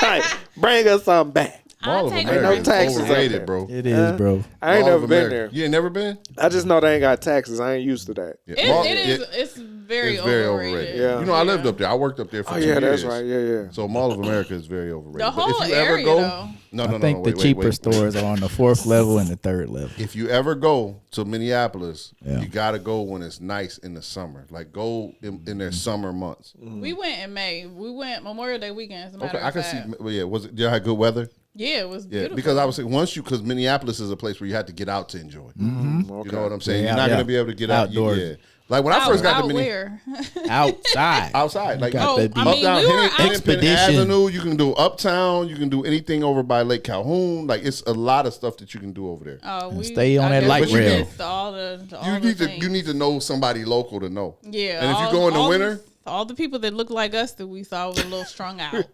Right. Bring us something back. Mall of take America no is taxes up there. overrated, bro. It is, bro. I ain't Mall of never been America. there. You ain't never been? I just know they ain't got taxes. I ain't used to that. Yeah. It's very overrated. Yeah. You know, I lived up there. I worked up there for Oh 2 yeah, years. that's right. Yeah. So Mall of America is very overrated. The But whole if you ever area, go, though. no, I think the cheaper stores are on the 4th level and the 3rd level. If you ever go to Minneapolis, Yeah. you got to go when it's nice in the summer. Like go in their summer months. We went in May. We went Memorial Day weekend. As a matter Okay, I of can fact. see. Well, yeah, was it? Did y'all have good weather? Yeah, it was beautiful. because I was saying because Minneapolis is a place where you have to get out to enjoy. Okay. You know what I'm saying? Yeah, You're not yeah. gonna be able to get out. Outdoors. Yeah. Like when I first got to where? Outside. outside, like Got that I mean, up down we were Hennepin, out- Hennepin Expedition. Avenue. You can do uptown. You can do anything over by Lake Calhoun. Like it's a lot of stuff that you can do over there. Stay on I that guess light we rail. missed all the You need to know somebody local to know. Yeah, And if you go in the winter, all the people that look like us that we saw was a little strung out.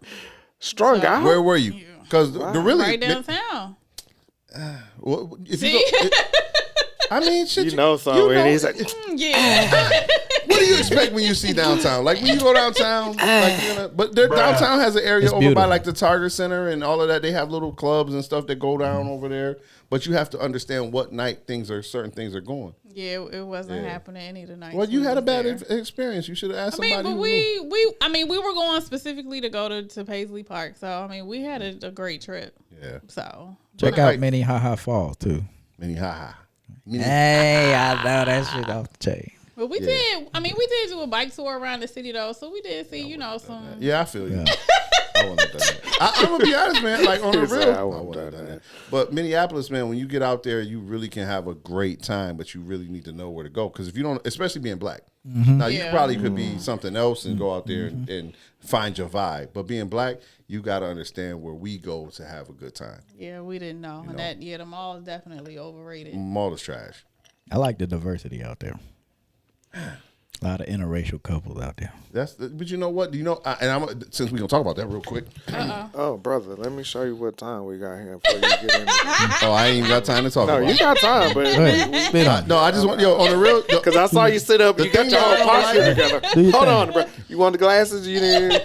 Strung out. where were you? Because the really Right downtown. well, if See? you go, I mean, shit, You know something. And he's like, Yeah. what do you expect when you see downtown? Like when you go downtown, but downtown has an area It's over beautiful. by like the Target Center and all of that. They have little clubs and stuff that go down over there. But you have to understand what night certain things are going. Yeah, it wasn't happening any of the nights. Well, you we had a was bad there. experience. You should have asked I mean, somebody. but who knew. we were going specifically to go to Paisley Park. So, I mean, we had a great trip. Yeah. So, Check out Minnehaha Falls too. Minnehaha. Hey, I know that shit off the chain. but we did, I mean, we did do a bike tour around the city, though. So, we did see, some. Yeah, I feel you. Yeah. I wouldn't have done that. I'm gonna be honest, man. Like on the He said, real, I I wouldn't wouldn't have done done that. But Minneapolis, man, when you get out there, you really can have a great time. But you really need to know where to go because if you don't, especially being black, now you Yeah. probably could be something else and go out there and find your vibe. But being black, you got to understand where we go to have a good time. Yeah, we didn't know. And the mall is definitely overrated. Mall is trash. I like the diversity out there. A lot of interracial couples out there. But you know what? Do you know? Since we're gonna talk about that real quick. oh, brother, let me show you what time we got here before you get in. Oh, I ain't even got time to talk No, about you it. got time, but Spit on. No, I just want on the real. because I saw you sit up, and you got thing your whole that I don't posture like- together. Do your Hold thing. on, bro. You want the glasses? You didn't.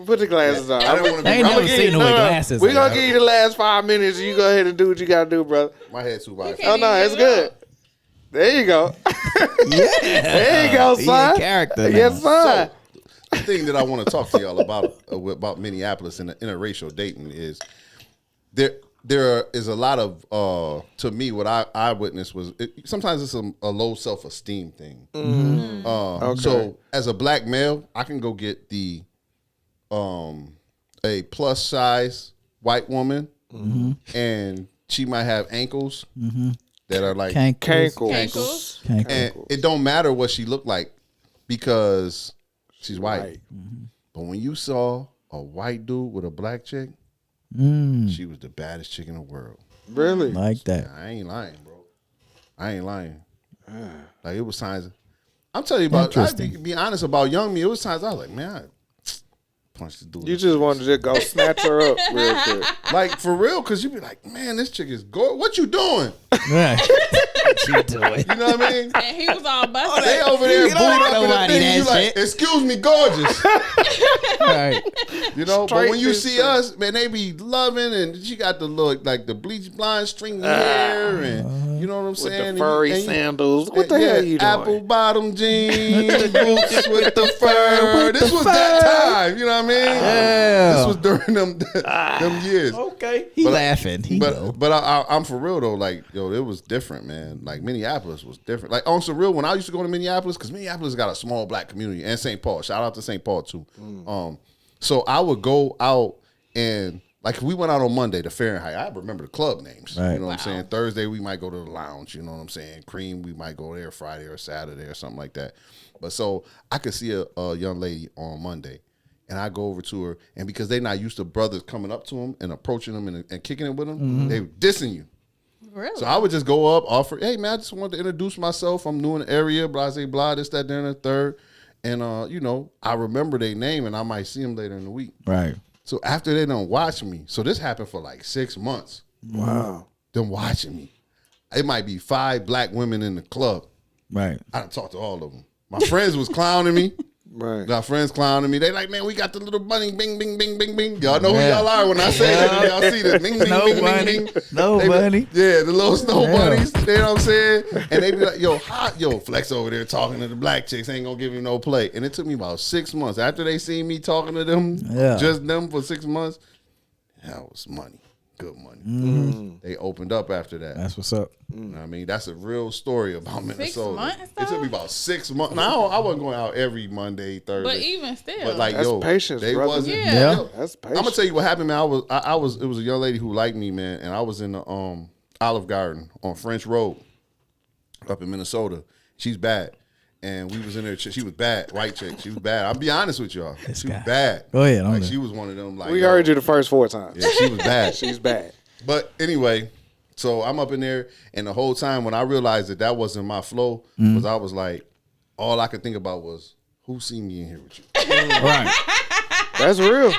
Put the glasses on. I don't want to I ain't be. never seen no with glasses. We're gonna give you the last 5 minutes. You go ahead and do what you gotta do, brother. My head's too wide. Oh no, it's good. There you go. Yeah. There you go, He a son. character now. Yes, son. The thing that I want to talk to y'all about Minneapolis and the interracial dating is there is a lot of to me what I witnessed was sometimes it's a low self-esteem thing. So as a black male, I can go get the a plus size white woman and she might have ankles that are like Cankles. Ankles. and it don't matter what she looked like because she's white. But when you saw a white dude with a black chick, she was the baddest chick in the world. Really? Like that. I ain't lying, bro. I ain't lying. Like it was times. I'm telling you about. I be honest about young me. It was times I was like, man, I punched the dude. You just wanted to go snatch her up real quick. like for real, because you be like, man, this chick is gorgeous. What you doing? Right. What you doing? You know what I mean? And he was all busted. They over there You booed don't up in the nobody thing. that You like, shit. excuse me, gorgeous. Right. You know, but Straight when you this see shit. us, man, they be loving, and she got the look like the bleach blonde stringy hair, and you know what I'm With saying. the furry And sandals. What the hell you doing? Apple bottom jeans, boots with the fur. This was that time. You know what I mean? Yeah. This was during them years. Okay. He laughing. He know. But I'm for real though. Like yo, it was different, man. Like Minneapolis was different. Like on some real, when I used to go to Minneapolis, because Minneapolis got a small black community, and St. Paul. Shout out to St. Paul too. So I would go out and like we went out on Monday to Fahrenheit. I remember the club names. Right. You know what I'm saying? Thursday we might go to the lounge. You know what I'm saying? Cream we might go there Friday or Saturday or something like that. But so I could see a young lady on Monday. And I go over to her, and because they not used to brothers coming up to them and approaching them and kicking it with them, they were dissing you. Really? So I would just go up, offer, hey man, I just wanted to introduce myself. I'm new in the area, blah, blah, blah, this, that, there, and the third. And, you know, I remember their name, and I might see them later in the week. Right. So after they done watch me, so this happened for like 6 months. Wow. Them watching me. It might be 5 black women in the club. Right. I done talked to all of them. My friends was clowning me. Right. Got friends clowning me. They like, man, we got the little bunny, bing, bing, bing, bing, bing. Y'all know Yeah. who y'all are when I say that. Y'all see this, bing, bing, No bing, bunny. bing, bing. No They be- bunny. Yeah, the little snow Yeah. bunnies. You know what I'm saying? And they be like, yo, Flex over there talking to the black chicks ain't gonna give you no play. And it took me about 6 months after they seen me talking to them, Yeah. just them for 6 months. That was money. good money. They opened up after that. That's what's up. You know what I mean, that's a real story about Minnesota. months, It took me about 6 months. Now I wasn't going out every Monday, Thursday. But even still, But like, That's yo, patience, they brother. wasn't. Yeah. Yo, That's I'm gonna patience. tell you what happened, man. I was. It was a young lady who liked me, man, and I was in the Olive Garden on French Road, up in Minnesota. She's bad, and we was in there. She was bad, white chick. She was bad. I'll be honest with y'all. She was bad. Go ahead, I'm Like there. she was one of them. Like We yo, heard you the first 4 times. Yeah, she was bad. She's bad. But anyway, so I'm up in there, and the whole time when I realized that wasn't my flow, because I was like, all I could think about was, who seen me in here with you? Right. That's real.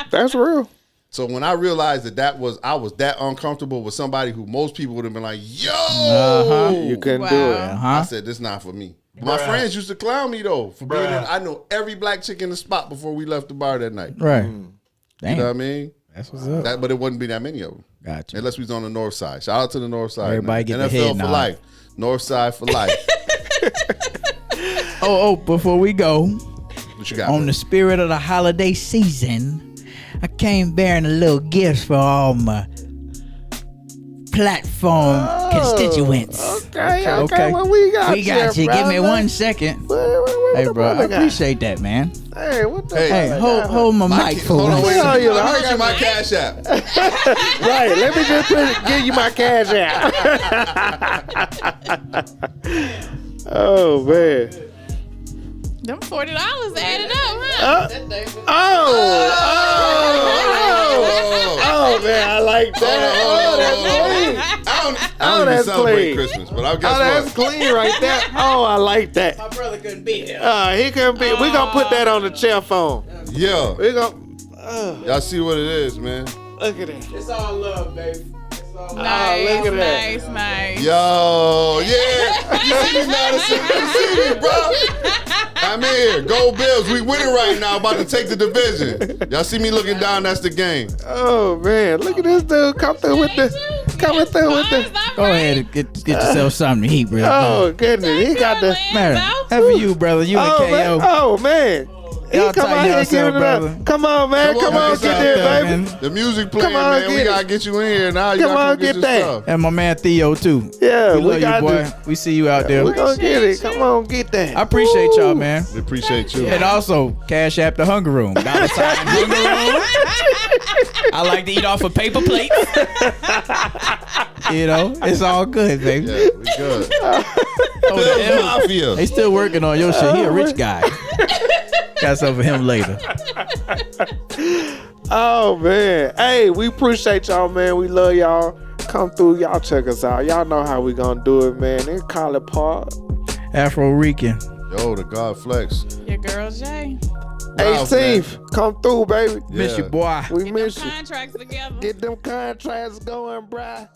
That's real. So when I realized I was that uncomfortable with somebody who most people would have been like, yo, You couldn't Wow. do it. I said, this not for me. My friends used to clown me though for being in. I know every black chick in the spot before we left the bar that night. Right. You Damn. know what I mean? That's what's up. But it wouldn't be that many of them. Gotcha. Unless we was on the north side. Shout out to the north side. Everybody man. get the NFL head for nod. life. North side for life. Oh, before we go, What you got? on bro? the spirit of the holiday season, I came bearing a little gifts for all my platform constituents. Okay. Well, we got We got you. Give me brother. 1 second. What Hey, the bro, I brother got? appreciate that, man. Hey, what the Hey, brother Hey, got? hold my mic for Hold on, 1 wait. second. Hell, you know, Let me I get you got my cash app. Right, let me just give you my cash out. Oh, man. them $40 added up, huh? Oh, man, I like that. I don't even that's celebrate clean. Christmas, but I Oh, guess that's what? clean right there. Oh, I like that. My brother couldn't be here. He couldn't be. We gonna put that on the chair phone. Yeah. We gonna Y'all see what it is, man. look at that. It's all love, baby. Nice, look at that. nice. Yo, yeah. You see me, Madison? You see me, bro? I'm here. Go Bills. We winning right now, about to take the division. Y'all see me looking down, that's the game. Oh man, look at this dude coming through with the. Go ahead and get yourself something to eat, bro. Oh goodness, he got the. Man, for you, brother. You and Oh KO. man, oh man. He Y'all come tighten out here yourself, giving it brother. up. Come on, man. Come on, get get out there, there, baby. man. The music playing, on, man. We get gotta it. get you in here now. You Come gotta on, come get get your that. stuff. And my man Theo, too. Yeah, We we love you, got boy. to. We see you out there. We gonna get it. Come on, get that. I appreciate y'all, man. We appreciate you. And also, Cash App the Hunger Room. $sign Hunger Room. I like to eat off of paper plates. You know, it's all good, baby. Yeah, we good. Oh, the L- Mafia. they still working on your shit. He a rich guy. Got something for him later. Oh man, hey, we appreciate y'all, man. We love y'all. Come through, y'all check us out. Y'all know how we gonna do it, man. In College Park, Afro Rican. Yo, the God Flex. Your girl Jay. Ralph, 18th. Come through, baby. Miss Yeah. you, boy. We Get miss them you. contracts together. Get them contracts going, bruh.